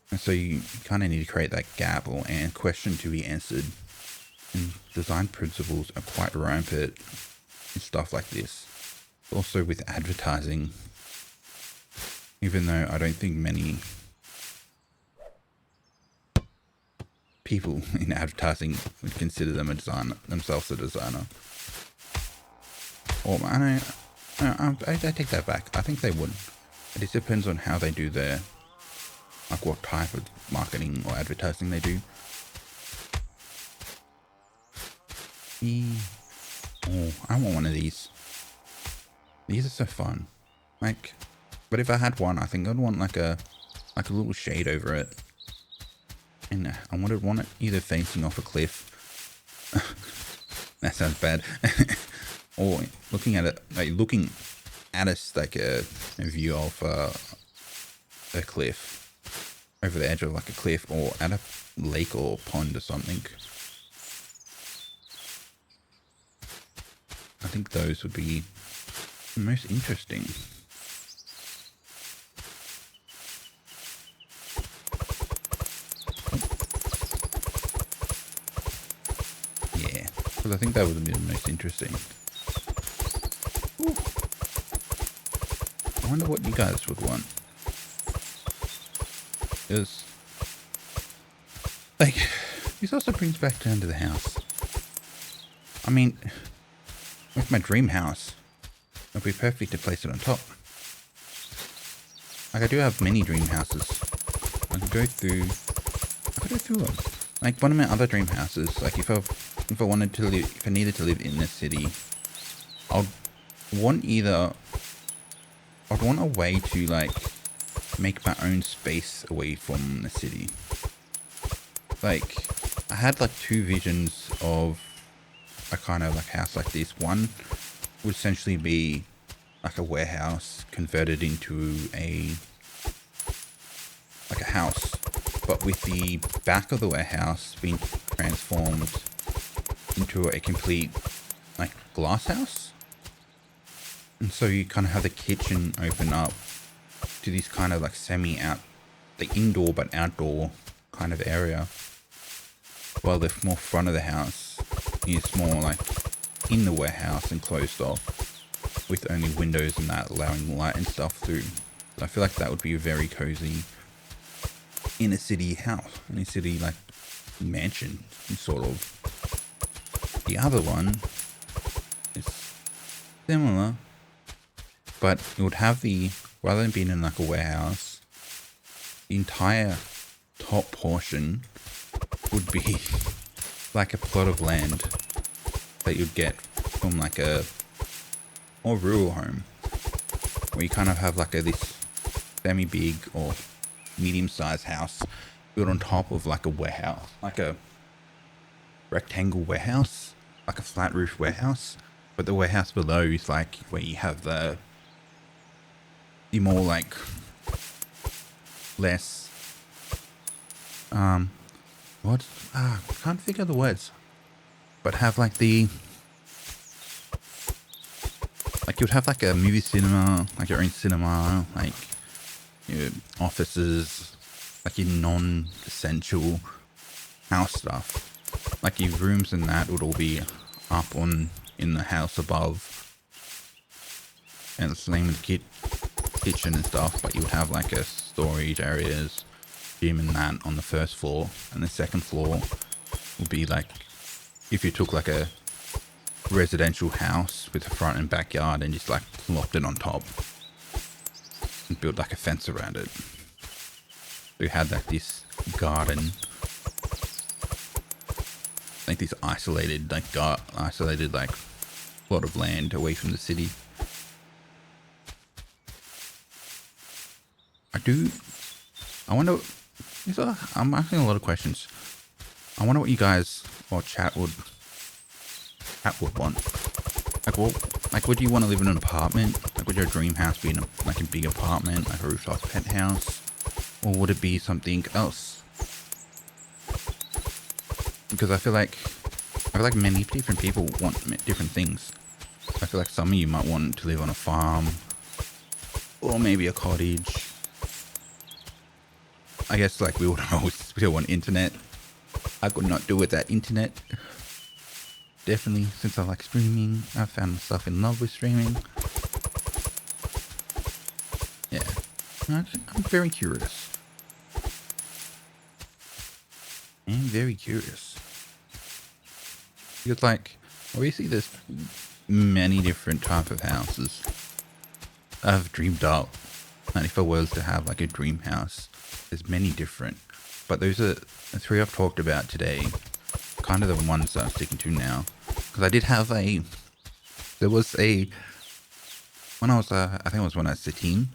And so you kind of need to create that gap or question to be answered. And design principles are quite rampant in stuff like this. Also with advertising, even though I don't think many people in advertising would consider themselves a designer. Or I take that back. I think they would. It just depends on how they do their, like what type of marketing or advertising they do. Oh, I want one of these. These are so fun. Like, but if I had one, I think I'd want like a little shade over it. And I would want it either facing off a cliff. That sounds bad. Or looking at it, like looking at us like a view of a cliff, over the edge of like a cliff, or at a lake or pond or something. I think those would be the most interesting. Yeah, because I think that would be the most interesting. Ooh. I wonder what you guys would want. Because, like, this also brings back down to the house. I mean, with my dream house, it'd be perfect to place it on top. Like, I do have many dream houses. I could go through them. Like, one of my other dream houses, like, if I wanted to live, if I needed to live in the city, I'd want a way to, like, make my own space away from the city. Like, I had, like, 2 visions of a kind of, like, house like this. One would essentially be, like, a warehouse converted into a house, but with the back of the warehouse being transformed into a complete, like, glass house. And so you kind of have the kitchen open up to this kind of like like indoor but outdoor kind of area, while the more front of the house is more like in the warehouse and closed off with only windows and that allowing light and stuff through. So I feel like that would be very cozy in a city house, in a city like mansion sort of. The other one is similar, but it would have rather than being in like a warehouse, the entire top portion would be like a plot of land that you'd get from like a more rural home, where you kind of have like this semi-big or medium-sized house built on top of like a warehouse, like a rectangle warehouse, like a flat roof warehouse. But the warehouse below is like where you have the more like less what I can't think of the words, but have like the you'd have like a movie cinema, like your own cinema, like your offices, like your non-essential house stuff. Like your rooms and that would all be up in the house above, and the same with kitchen and stuff. But you would have like a storage areas, gym and that on the first floor, and the second floor would be like if you took like a residential house with a front and backyard and just like plopped it on top and built like a fence around it. So you had like this garden, like this isolated like plot of land away from the city. I'm asking a lot of questions. I wonder what you guys or chat would want. Like, would you want to live in an apartment? Like, would your dream house be in a big apartment, like a rooftop penthouse? Or would it be something else? Because I feel like many different people want different things. I feel like some of you might want to live on a farm, or maybe a cottage. I guess like we would always still want internet. I could not do without internet. Definitely, since I like streaming, I found myself in love with streaming. Yeah, I'm very curious. I'm very curious. Because like, obviously there's many different type of houses I've dreamed up. And if I was to have like a dream house, there's many different. But those are the three I've talked about today. Kind of the ones that I'm sticking to now. Because I did have when I was I think it was when I was 13,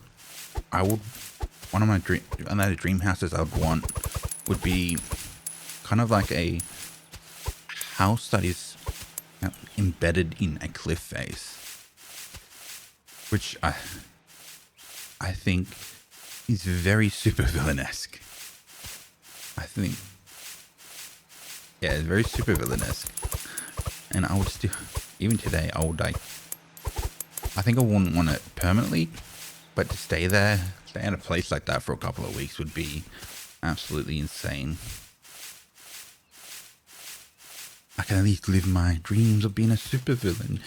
one of my dream houses I would want would be kind of like a house that is embedded in a cliff face, which I think is very supervillain-esque. I think, yeah, it's very supervillain-esque. And I would still, even today, I would like, I think I wouldn't want it permanently, but to stay in a place like that for a couple of weeks would be absolutely insane. I can at least live my dreams of being a supervillain.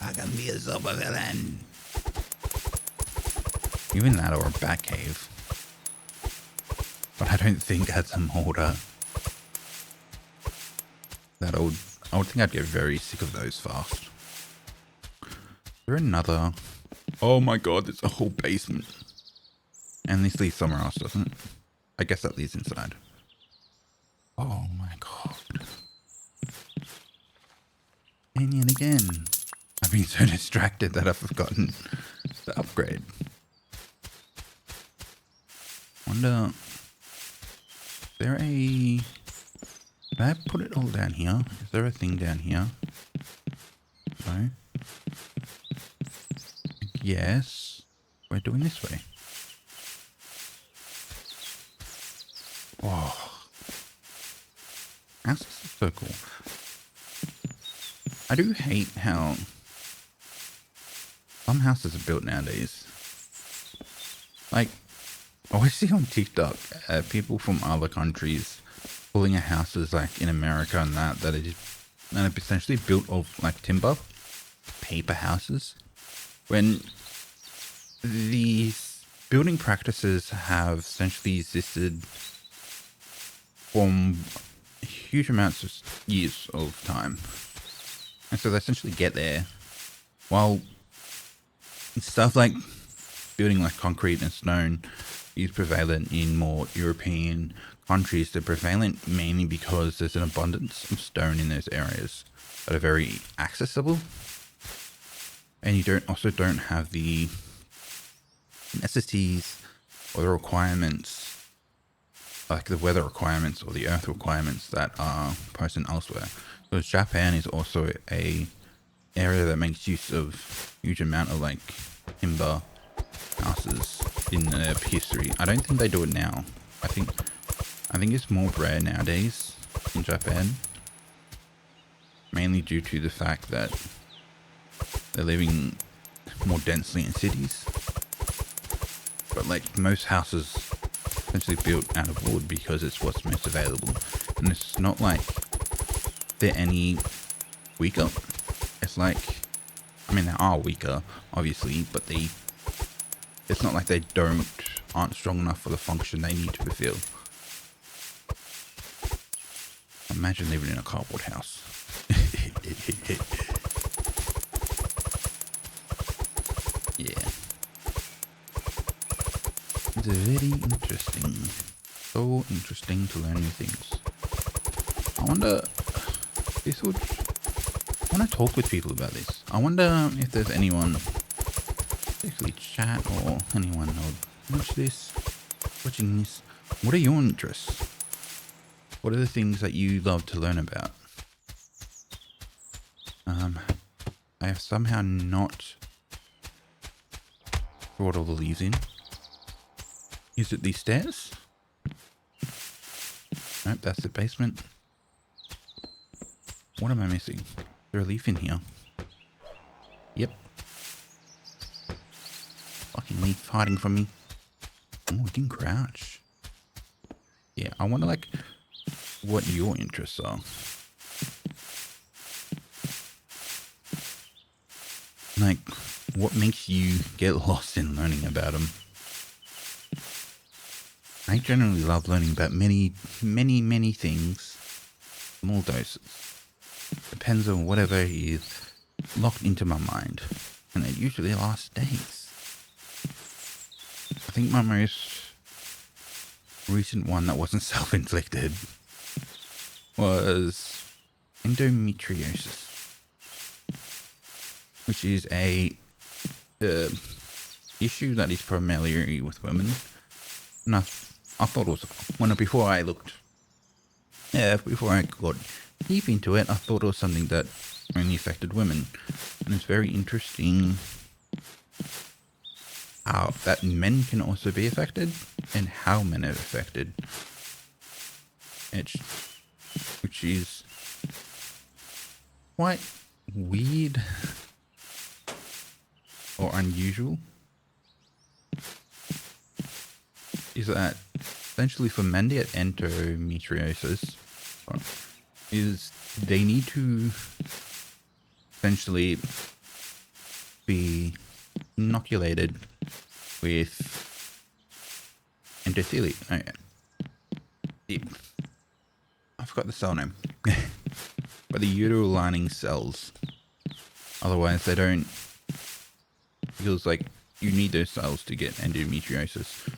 I can be a supervillain. Even that, or a bat cave. But I don't think as I'm older that I would think I'd get very sick of those fast. Is there another? Oh my god, there's a whole basement. And this leads somewhere else, doesn't it? I guess that leads inside. Oh my god. And yet again, I've been so distracted that I've forgotten the upgrade. Wonder, did I put it all down here? Is there a thing down here? No. Yes. We're doing this way. Whoa. This is so cool. I do hate how some houses are built nowadays. Like, I always see on TikTok people from other countries pulling a houses like in America and that are essentially built of like timber, paper houses, when these building practices have essentially existed from huge amounts of years of time. And so they essentially get there while stuff like building like concrete and stone is prevalent in more European countries. They're prevalent mainly because there's an abundance of stone in those areas that are very accessible. And you don't have the necessities or the requirements, like the weather requirements or the earth requirements that are present elsewhere. So Japan is also a area that makes use of huge amount of like timber houses in history. I don't think they do it now. I think it's more rare nowadays in Japan, mainly due to the fact that they're living more densely in cities. But like most houses essentially built out of wood because it's what's most available, and it's not like they're any weaker. It's like, I mean, they are weaker obviously, but it's not like they aren't strong enough for the function they need to fulfill. Imagine living in a cardboard house. Yeah. It's very interesting. So interesting to learn new things. I wonder, I want to talk with people about this. I wonder if there's anyone, particularly chat or anyone who would watching this. What are your interests? What are the things that you love to learn about? I have somehow not brought all the leaves in. Is it these stairs? Nope, that's the basement. What am I missing? Is there a leaf in here? Yep. Fucking leaf hiding from me. Oh, it can crouch. Yeah, I wonder like what your interests are. Like, what makes you get lost in learning about them? I generally love learning about many things. Small doses. Depends on whatever is locked into my mind. And it usually lasts days. I think my most recent one that wasn't self-inflicted was endometriosis, which is a issue that is primarily with women. And I thought it was before I got deep into it, I thought it was something that only affected women. And it's very interesting how that men can also be affected and how men are affected. Which is quite weird or unusual. Is that essentially for men to get endometriosis is they need to essentially be inoculated with endothelium. I forgot the cell name. But the uterine lining cells. Otherwise they don't. Feels like you need those cells to get endometriosis.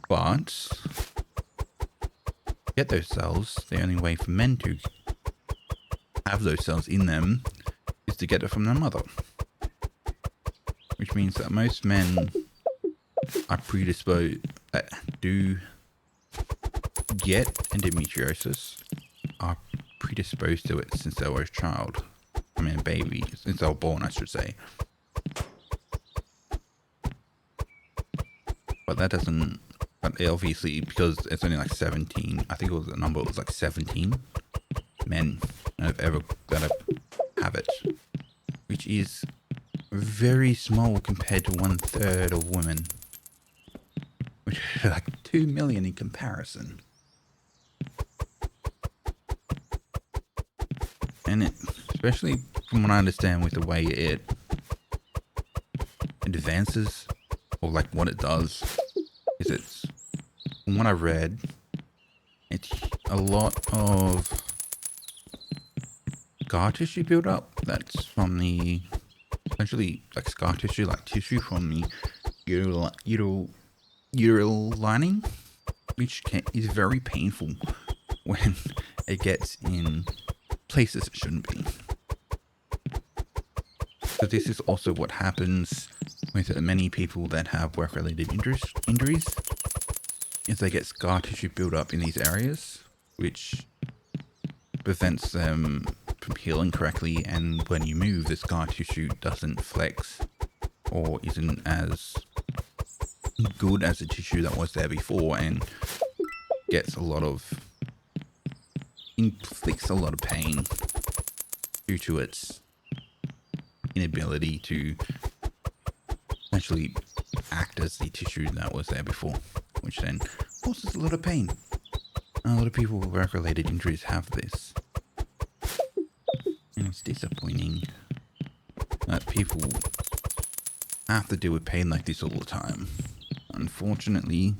But to get those cells, the only way for men to have those cells in them is to get it from their mother. Which means that most men are predisposed, that do get endometriosis, are predisposed to it since they were a child. I mean a baby, since they were born I should say. But that doesn't, but obviously because it's only like 17, I think the number was like 17 men that have it, which is very small compared to 1/3 of women, which is like 2 million in comparison. And it, especially from what I understand with the way it advances, or like what it does, is it's, from what I read, it's a lot of scar tissue build up that's from the, essentially like scar tissue, like tissue from the uterine lining, which is very painful when it gets in places it shouldn't be. So this is also what happens with many people that have work-related injuries is they get scar tissue build up in these areas, which prevents them from healing correctly, and when you move, the scar tissue doesn't flex or isn't as good as the tissue that was there before, and inflicts a lot of pain due to its inability to actually act as the tissue that was there before, which then causes a lot of pain. A lot of people with work-related injuries have this, and it's disappointing that people have to deal with pain like this all the time. Unfortunately,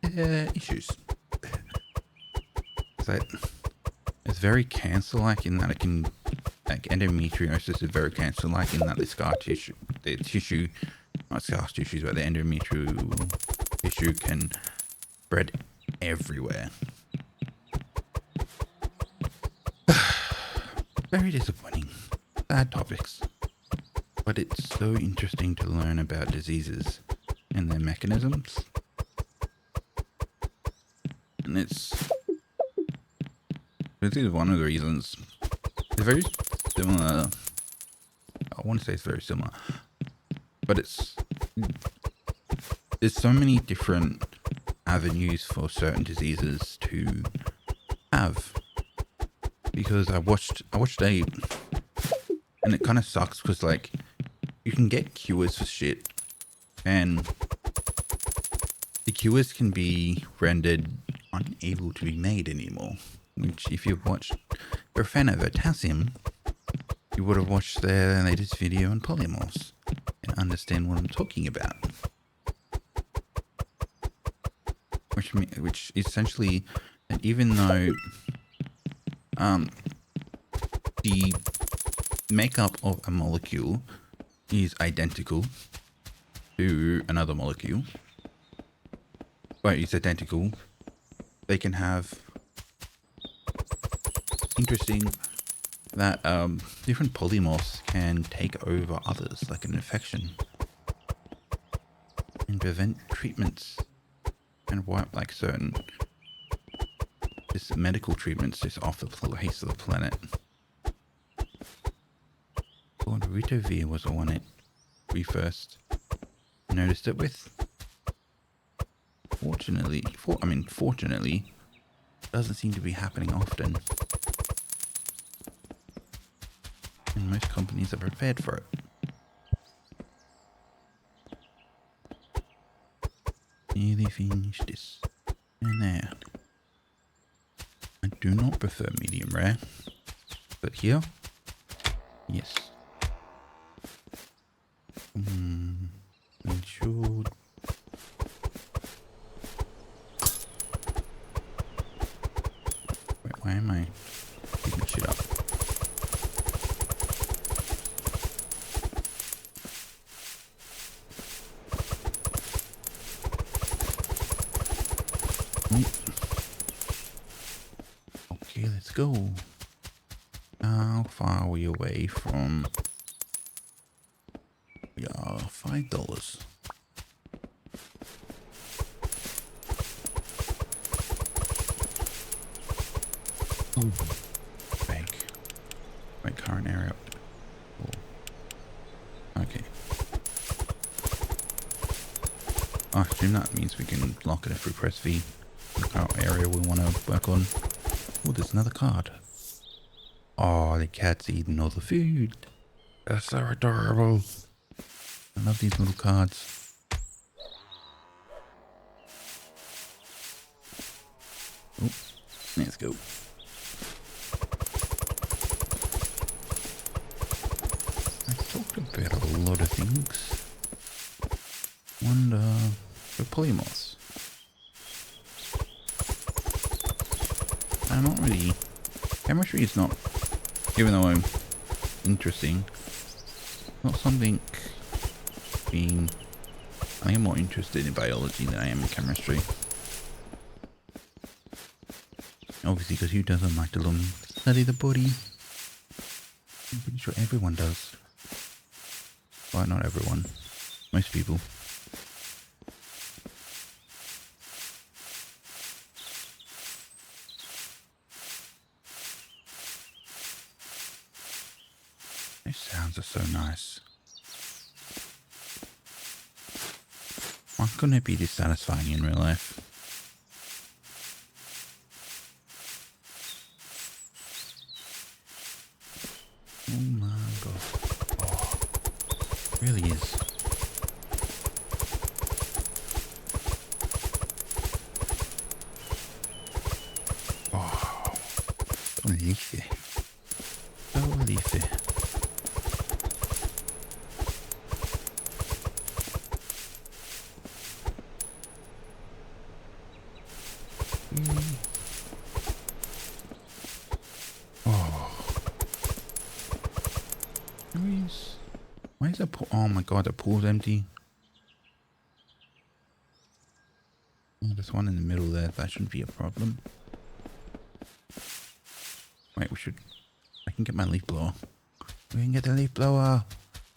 there are issues. It's very cancer-like in that it can, like endometriosis is very cancer-like in that the endometrial tissue can spread everywhere. Very disappointing. Sad topics. But it's so interesting to learn about diseases and their mechanisms. And this is one of the reasons. It's very similar. I want to say it's very similar. But there's so many different avenues for certain diseases to have. Because I watched and it kind of sucks because like you can get cures for shit, and the cures can be rendered unable to be made anymore. Which, if you're a fan of potassium, you would have watched their latest video on polymorphs and understand what I'm talking about. Which essentially, that even though the makeup of a molecule is identical to another molecule, it's identical, they can have interesting that different polymorphs can take over others, like an infection, and prevent treatments and wipe like certain medical treatments just off the face of the planet. Well, Vtuber was the one we first noticed it with. Fortunately, doesn't seem to be happening often. And most companies are prepared for it. Nearly finished this. And there. I do not prefer medium rare. But here, yes. It should. Wait, why am I picking shit up? Okay, let's go. How far are we away from? We are $5. Bank. Right, current area. Oh. Okay. I assume that means we can lock it if we press V. Our area we want to work on. Oh, there's another card. Oh, the cat's eating all the food. That's so adorable. I love these little cards. Oh, let's go. I talked about a lot of things. Wonder for polymorphs. I'm not really. Chemistry is not, even though I'm interesting, not something I am more interested in biology than I am in chemistry. Obviously, because who doesn't like to study the body? I'm pretty sure everyone does. Well, not everyone. Most people. These sounds are so nice. Why couldn't it be dissatisfying in real life? Oh my god. Oh, it really is. Oh, so leafy. So leafy. Why is that pool? Oh my god, the pool's empty. Oh, there's one in the middle there. That shouldn't be a problem. Wait, I can get my leaf blower. We can get the leaf blower.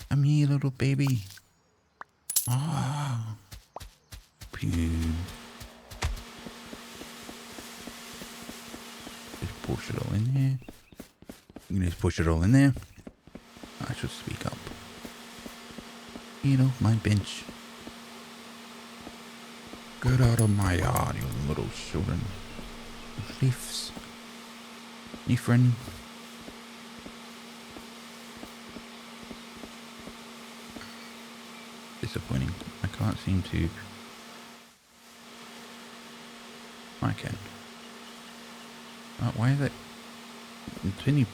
I'm here, little baby. Ah. Pew. Just push it all in there. You can just push it all in there. I should speak up. Get off my bench. Get out of my yard, you little children. Leafs. Any friend? Disappointing. I can't seem to. I can. Why is it? Can you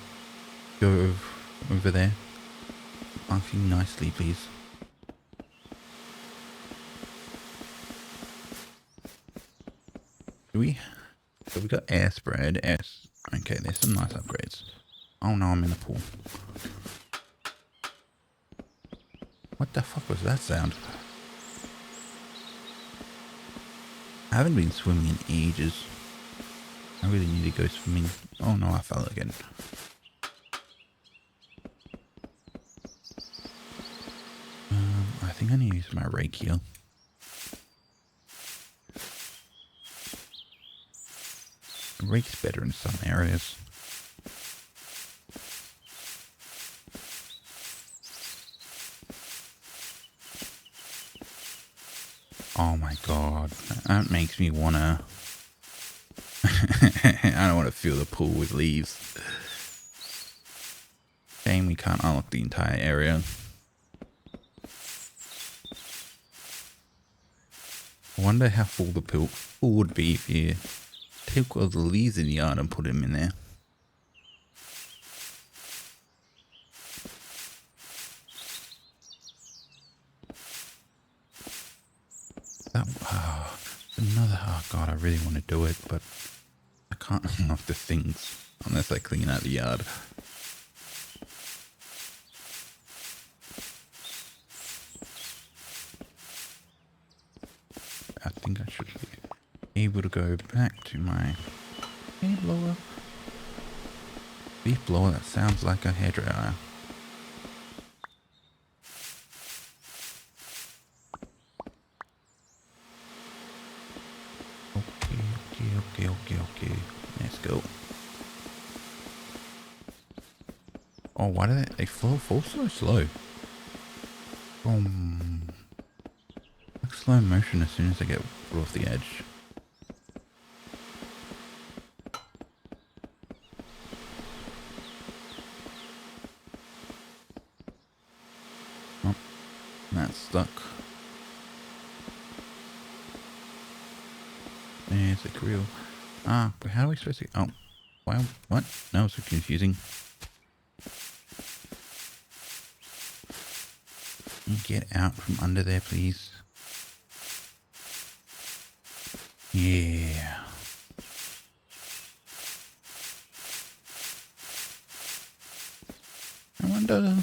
go over there? Asking nicely, please. So we got air spread, okay, there's some nice upgrades. Oh no, I'm in the pool. What the fuck was that sound? I haven't been swimming in ages. I really need to go swimming. Oh no, I fell again. I think I need to use my rake here. Rake's better in some areas. Oh my god, that makes me wanna. I don't want to fill the pool with leaves. Shame we can't unlock the entire area. I wonder how full the pool would be if you take all the leaves in the yard and put them in there. Oh god, I really want to do it, but I can't unlock the things unless I clean out the yard. I think I should be able to go back to my hair blower. Leaf blower, that sounds like a hairdryer. Okay. Let's go. Oh, why do they fall so slow? Like slow motion as soon as they get put off the edge. Oh, that's stuck. There's the grill. Ah, but how are we supposed to... Oh, wow, what? No, it's so confusing. Get out from under there, please. Yeah. I wonder...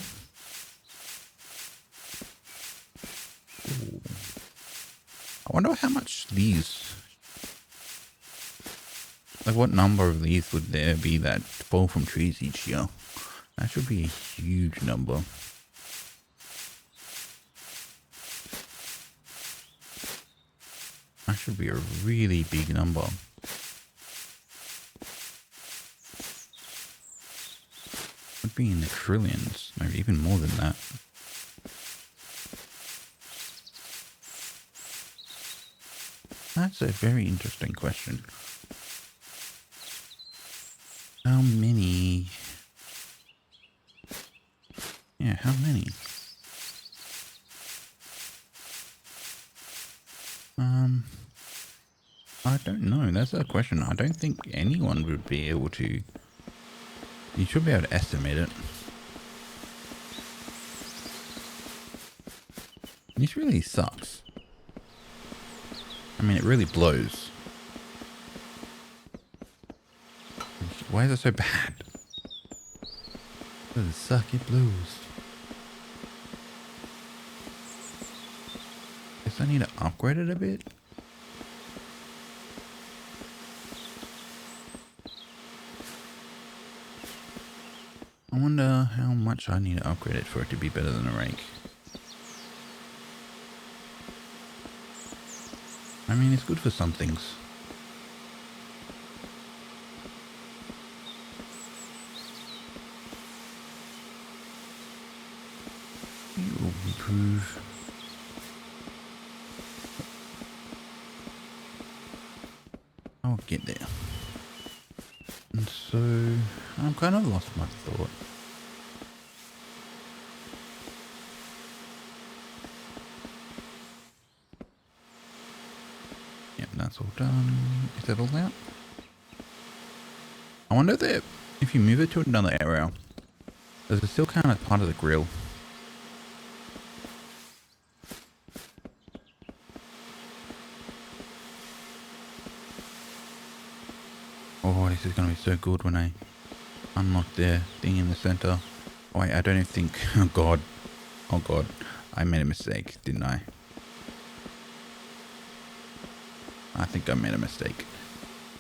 Ooh. I wonder how much these... Like, what number of leaves would there be that fall from trees each year? That should be a huge number. should be a really big number. Would be in the trillions, maybe even more than that. That's a very interesting question. How many? Yeah, how many? I don't know. That's a question. I don't think anyone would be able to. You should be able to estimate it. This really sucks. I mean, it really blows. Why is it so bad? Does it suck? It blows. Guess I need to upgrade it a bit. I wonder how much I need to upgrade it for it to be better than a rake. I mean, it's good for some things. It will improve. I'll get there. And so, I'm kind of lost my thought. Yep, that's all done. Is that all out? I wonder if you move it to another area, does it still count as part of the grill? Oh, this is going to be so good when I unlock the thing in the center. Oh, wait, I don't even think... Oh, God. Oh, God. I made a mistake, didn't I? I think I made a mistake.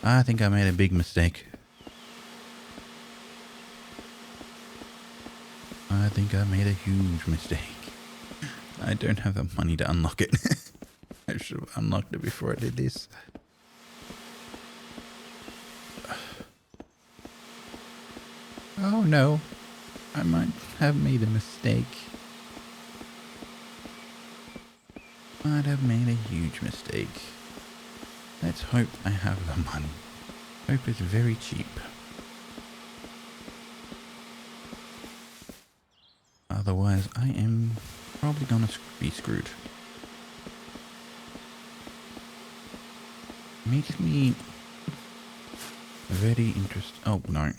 I think I made a big mistake. I think I made a huge mistake. I don't have the money to unlock it. I should have unlocked it before I did this. Oh no, I might have made a mistake. Might have made a huge mistake. Let's hope I have the money. Hope it's very cheap. Otherwise, I am probably gonna be screwed. Makes me very interested. Oh no.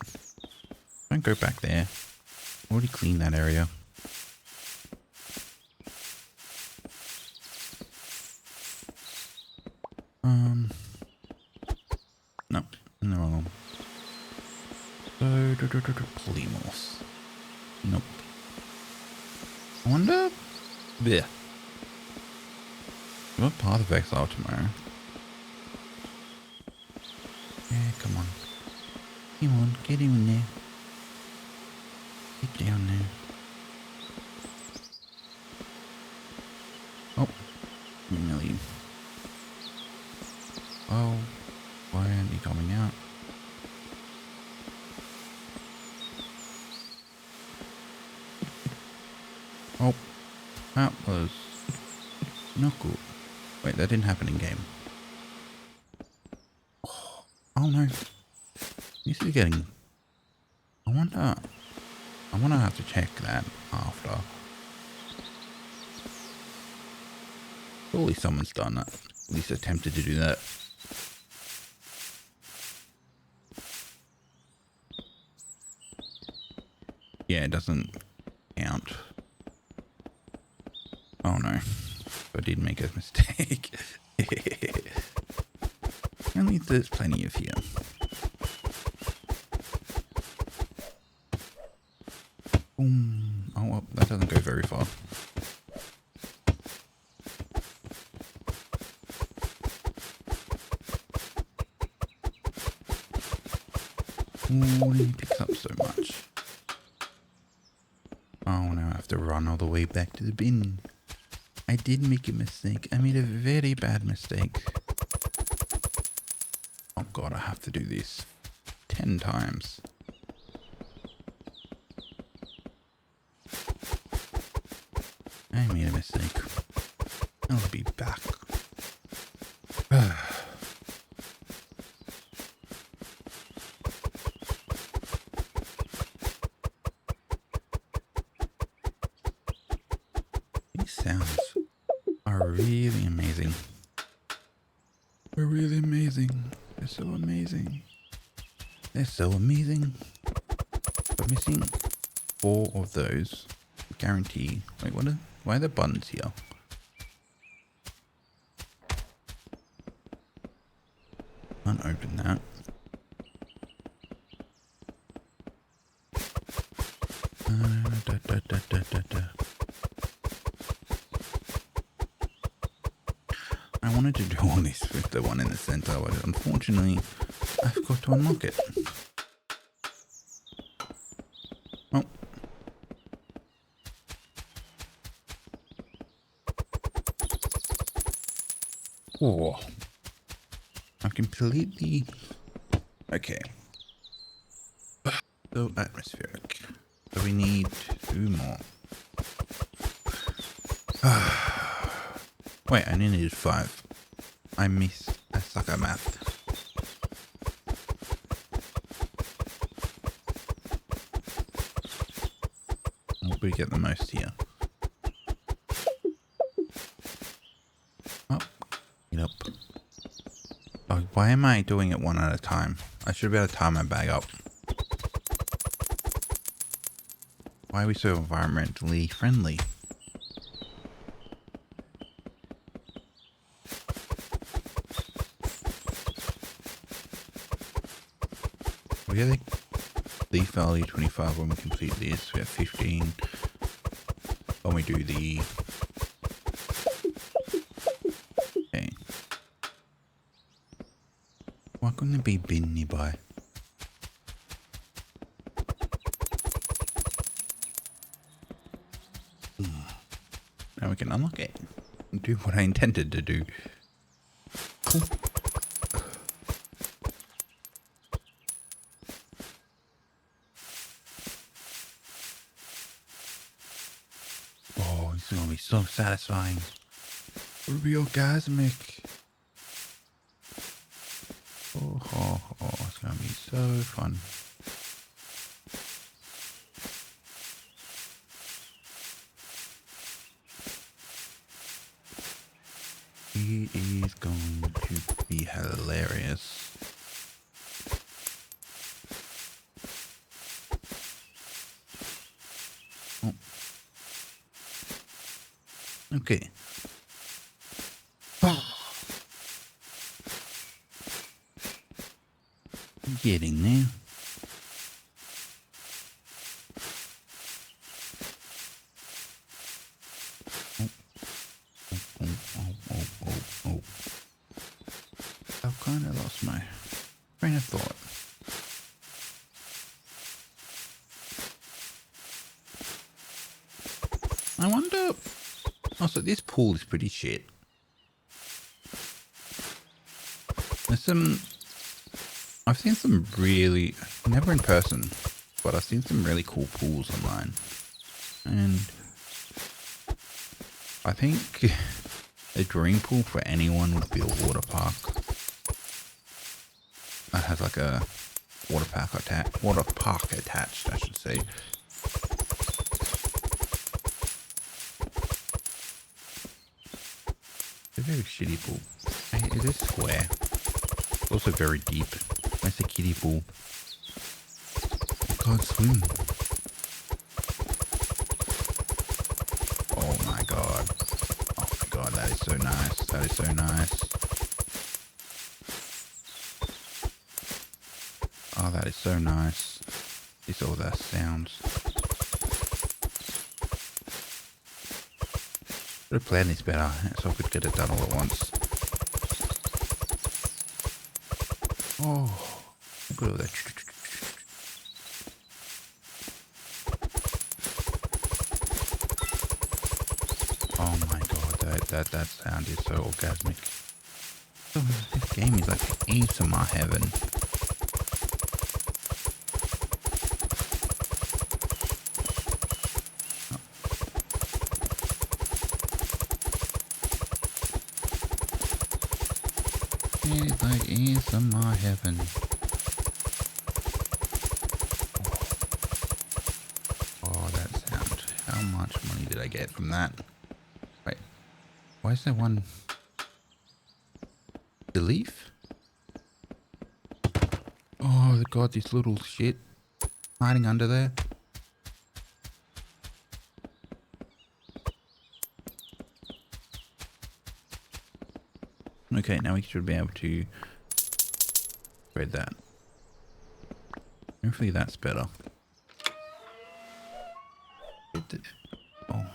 Don't go back there. Already cleaned that area. No, in the wrong. So, polymorphs. Nope. I wonder. Yeah. What path of exile tomorrow? Yeah, come on. Come on, get in there. Get down there. Oh, nearly. Oh, why aren't you coming out? Oh, that was not good. Wait, that didn't happen in game. Oh no. This is getting... I wonder have to check that after. Surely someone's done that. At least attempted to do that. Yeah, it doesn't count. Oh no. I did make a mistake. At least there's plenty of here. Boom. Oh well, that doesn't go very far. Oh, it picks up so much. Oh, now I have to run all the way back to the bin. I did make a mistake. I made a very bad mistake. god, I have to do this 10 times. I made a mistake. I'll be back. These sounds are really amazing. They're really amazing. They're so amazing. They're so amazing. I'm missing 4 of those. Guarantee. Wait, why are there buttons here? Can't open that. I wanted to do all this with the one in the center, but unfortunately, I forgot to unlock it. Oh. Oh. I've completely... Okay. So atmospheric. So we need 2 more. Wait, I only needed 5. I suck at math. What do we get the most here? Up. Get up. Oh, why am I doing it one at a time? I should be able to tie my bag up. Why are we so environmentally friendly? We get the value 25 when we complete this. We have 15 when we do the... Okay. Why couldn't there be bin nearby? Now we can unlock it and do what I intended to do. Cool. Oh, it's gonna be so satisfying. It'll be orgasmic. Oh, it's gonna be so fun. It is going to be hilarious. Oh. Okay. Getting there. Oh. I've kind of lost my train of thought. I wonder... Also, this pool is pretty shit. There's some... I've seen some really... Never in person, but I've seen some really cool pools online. And... I think a dream pool for anyone would be a water park. That has like a water park attached, I should say. It's a very shitty pool. It is square. It's also very deep. It's a kiddie pool. I can't swim. Oh my god. Oh my god, that is so nice. That is so nice. Oh, that is so nice. It's all that sounds. Should have planned this better so I could get it done all at once. Oh, look at all that. Oh my god, that sound is so orgasmic. Oh, this game is like ASMR heaven. It's like ASMR heaven. Oh, that sound. How much money did I get from that? Wait, why is there one? The leaf? Oh god, this little shit hiding under there. Okay, now we should be able to spread that. Hopefully that's better. Oh.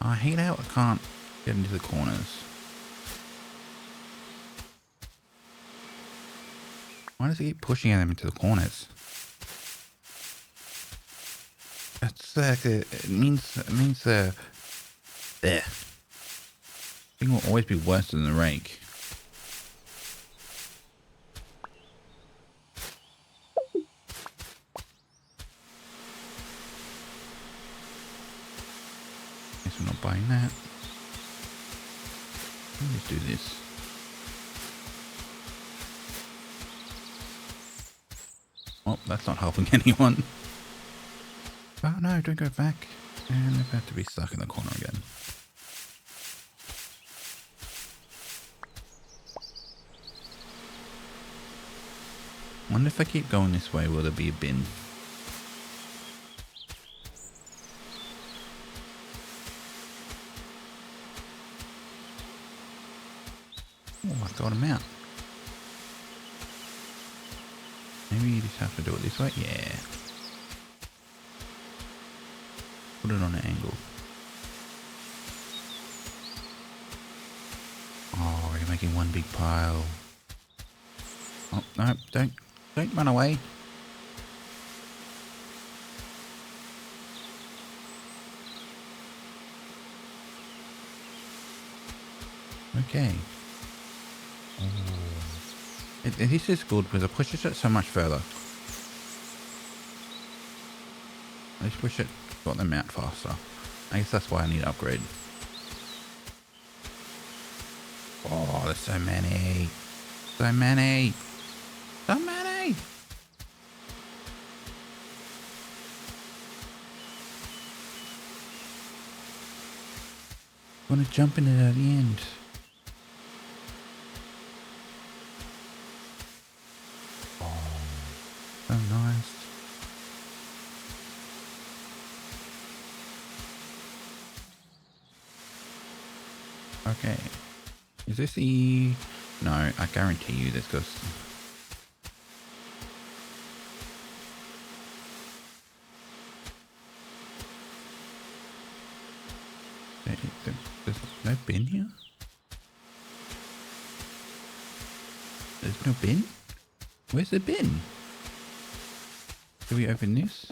I hate how I can't get into the corners. Why does it keep pushing them into the corners? That's like it means the there. Thing will always be worse than the rake. Guess I'm not buying that. Let's do this. Oh, that's not helping anyone. Oh no, don't go back. And they're about to be stuck in the corner again. Wonder if I keep going this way, will there be a bin? Oh, I got him out. Maybe you just have to do it this way? Yeah. Put it on an angle. Oh, you're making one big pile. Oh, no, don't run away. Okay. Oh. This is good because it pushes it so much further. Let's push it, got them out faster. I guess that's why I need to upgrade. Oh, there's so many. So many. So many. I'm gonna jump in it at the end. Oh, so nice. Okay. Is this the... No, I guarantee you this goes... There's no bin here? There's no bin? Where's the bin? Do we open this?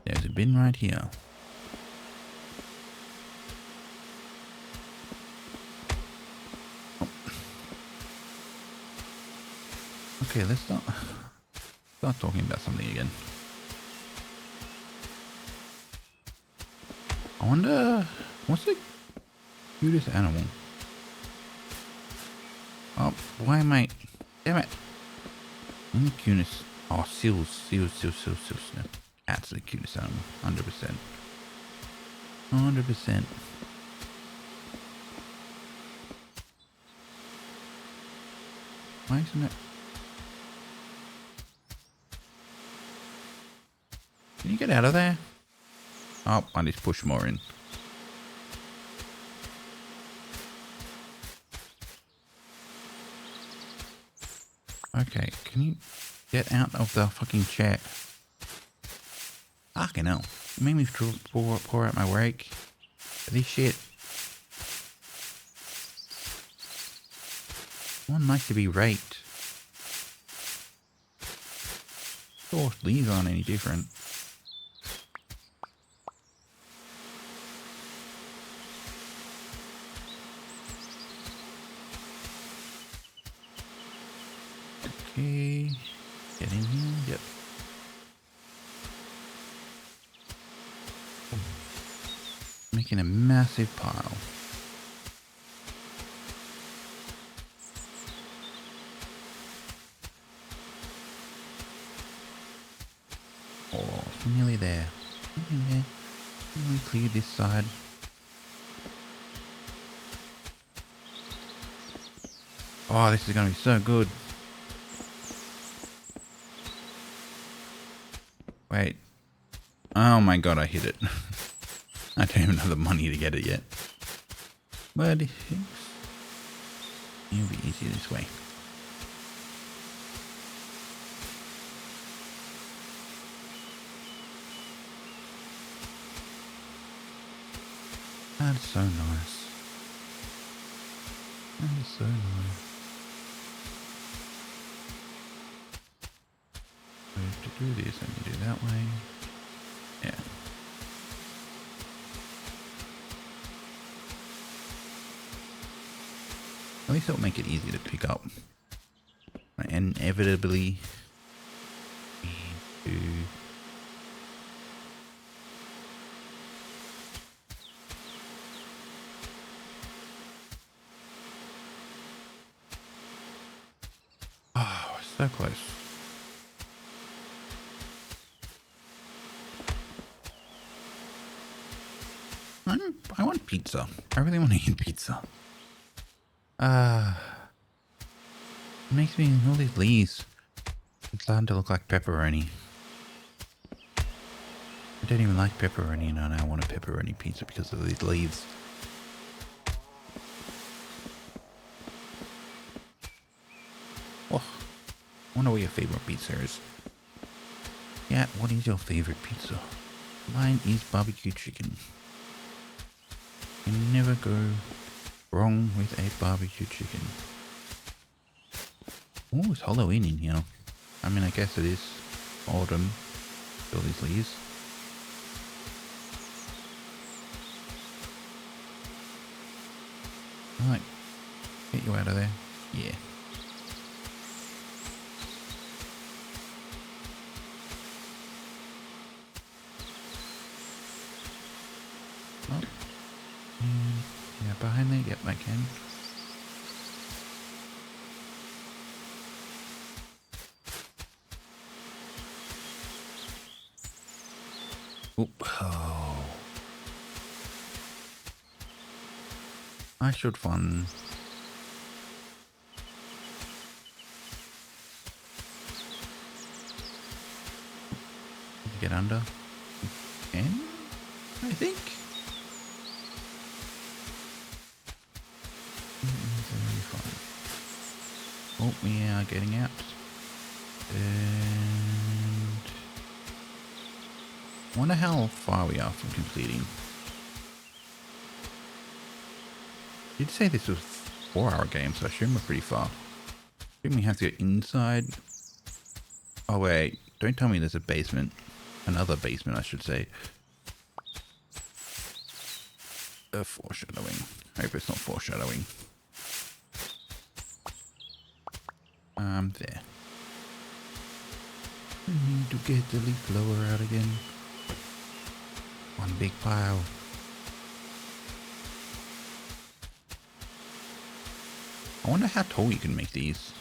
There's a bin right here. Okay, let's start talking about something again. I wonder, what's the cutest animal? Oh, why am I... Damn it. Only cutest... Oh, seals. No. Cats are the cutest animal. 100%. 100%. Why isn't it... Can you get out of there? Oh, I just push more in. Okay, can you get out of the fucking chair? Fucking hell. You made me pour out my rake. This shit. One like to be raked. Sure, these aren't any different. Okay. Get in here. Yep. Making a massive pile. Oh, nearly there. Nearly there. We cleared this side. Oh, this is going to be so good. Wait. Oh my god, I hit it. I don't even have the money to get it yet. But it'll be easier this way. That's so nice. That is so nice. So to do this, I can do that way. Yeah. At least it'll make it easy to pick up. And inevitably need to so close. I want pizza. I really want to eat pizza. It makes me all these leaves. It's starting to look like pepperoni. I don't even like pepperoni, and I now want a pepperoni pizza because of these leaves. Oh, I wonder what your favorite pizza is. Yeah, what is your favorite pizza? Mine is barbecue chicken. You can never go wrong with a barbecue chicken. Oh, it's Halloween in here. I mean, I guess it is autumn. All these leaves. Right. Get you out of there. Yeah. Oh. Yeah, behind there? Yep, I can. Oop. Oh. I should fun. Get under. And I think. Oh, we are getting out. And I wonder how far we are from completing. You'd say this was a 4-hour game, so I assume we're pretty far. I think we have to go inside. Oh wait, don't tell me there's a basement. Another basement, I should say. Foreshadowing. I hope it's not foreshadowing. There. I need to get the leaf blower out again. One big pile. I wonder how tall you can make these.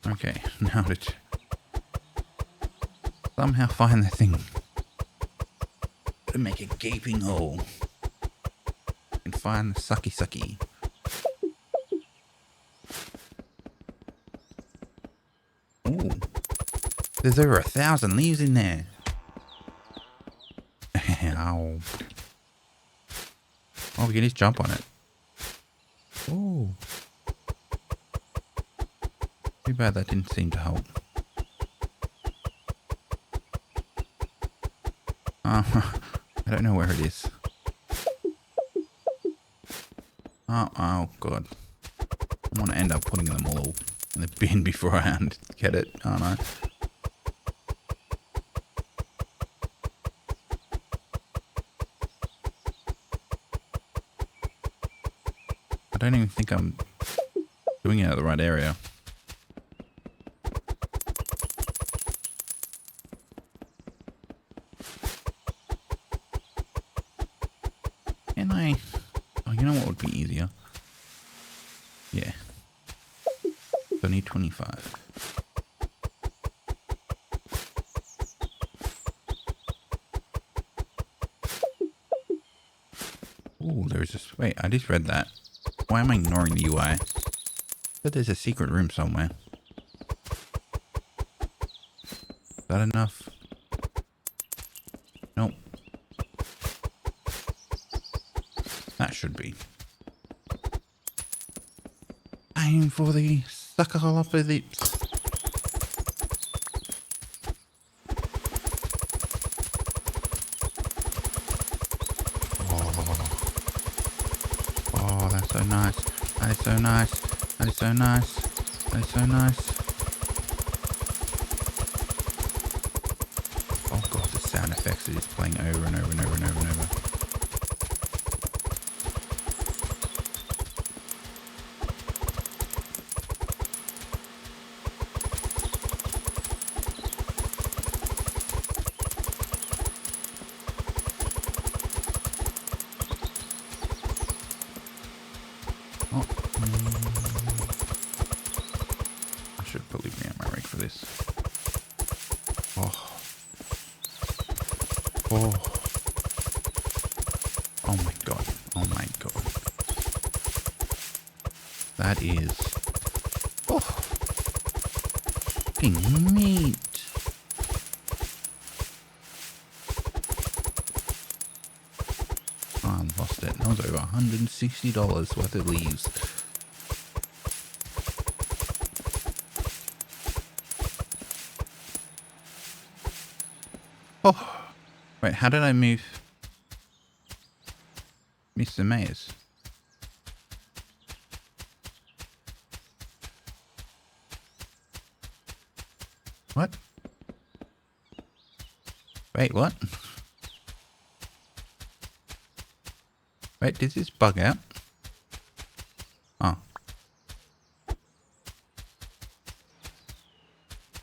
Okay, now to somehow find the thing to make a gaping hole and find the sucky sucky. Ooh, there's over 1,000 leaves in there. Ow. Oh, we can just jump on it. Oh. Too bad that didn't seem to help. I don't know where it is. Oh god. I want to end up putting them all in the bin before I get it, aren't I? I don't even think I'm doing it at the right area. Can I... Oh, you know what would be easier? Yeah. So I need 25. Oh, there's this... Wait, I just read that. Why am I ignoring the UI? But there's a secret room somewhere. Is that enough? Nope. That should be. Aim for the suckalopolyps. Oh, that's so nice. That is so nice. That is so nice. That is so nice. Oh god, the sound effects are just playing over and over and over and over and over. Oh, I should probably bring out my rig for this. Oh. Oh. Oh my god. Oh my god. That is... Oh. Fucking meat. Oh, I lost it. That was over $160 worth of leaves. Oh. Wait, how did I move Mr. Mays? What? Wait, what? Wait, did this bug out? Oh.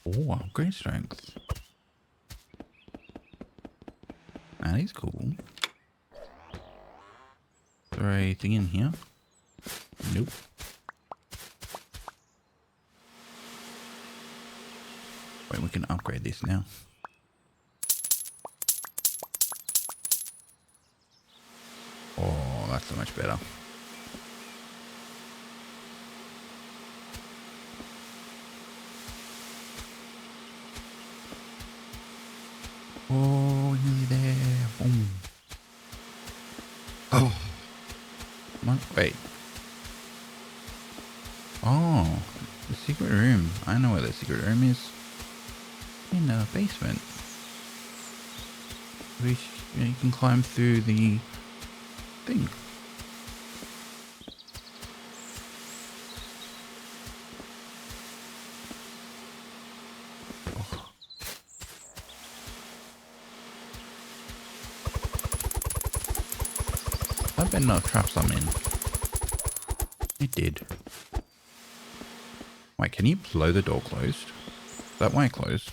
Oh, upgrade strength. That is cool. Is there anything in here? Nope. Wait, we can upgrade this now. Oh, that's so much better. Oh, nearly there. Boom. Oh. Come on, wait. Oh, the secret room. I know where the secret room is. In the basement. You can climb through the thing. Oh. I better not trap some in. It did. Wait, can you blow the door closed? Is that why it closed?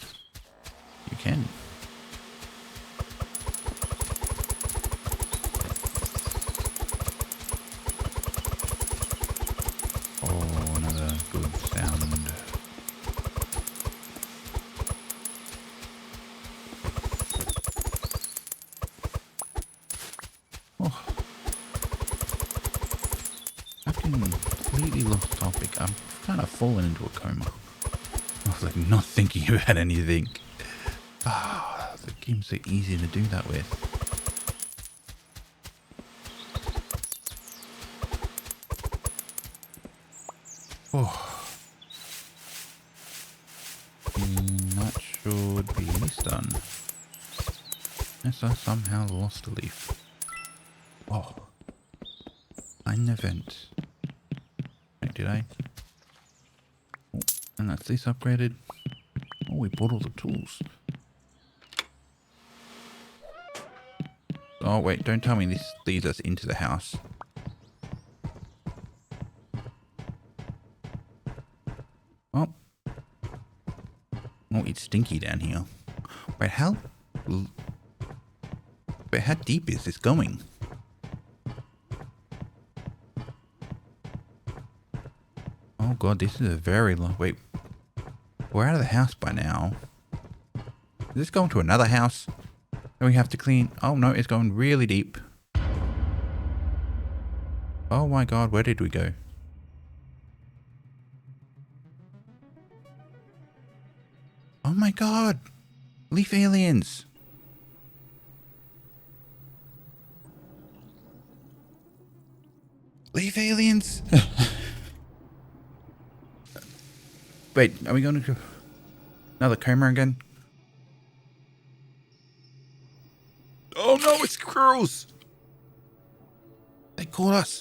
You can. Oh, another good sound. Oh. I've completely lost topic. I'm kind of fallen into a coma. I was like not thinking about anything. Ah, the game's so easy to do that with. Oh. That should be done. Yes, I somehow lost a leaf. Oh. An event. Wait, did I? Oh, and that's this upgraded. Oh, we bought all the tools. Oh, wait, don't tell me this leads us into the house. Oh. Oh, it's stinky down here. Wait, Wait, how deep is this going? Oh god, this is a very long... Wait, we're out of the house by now. Is this going to another house? And we have to clean... Oh no, it's going really deep. Oh my god, where did we go? Oh my god! Leaf aliens! Leaf aliens! Wait, are we going to... Another coma again? Oh no, it's squirrels! They caught us!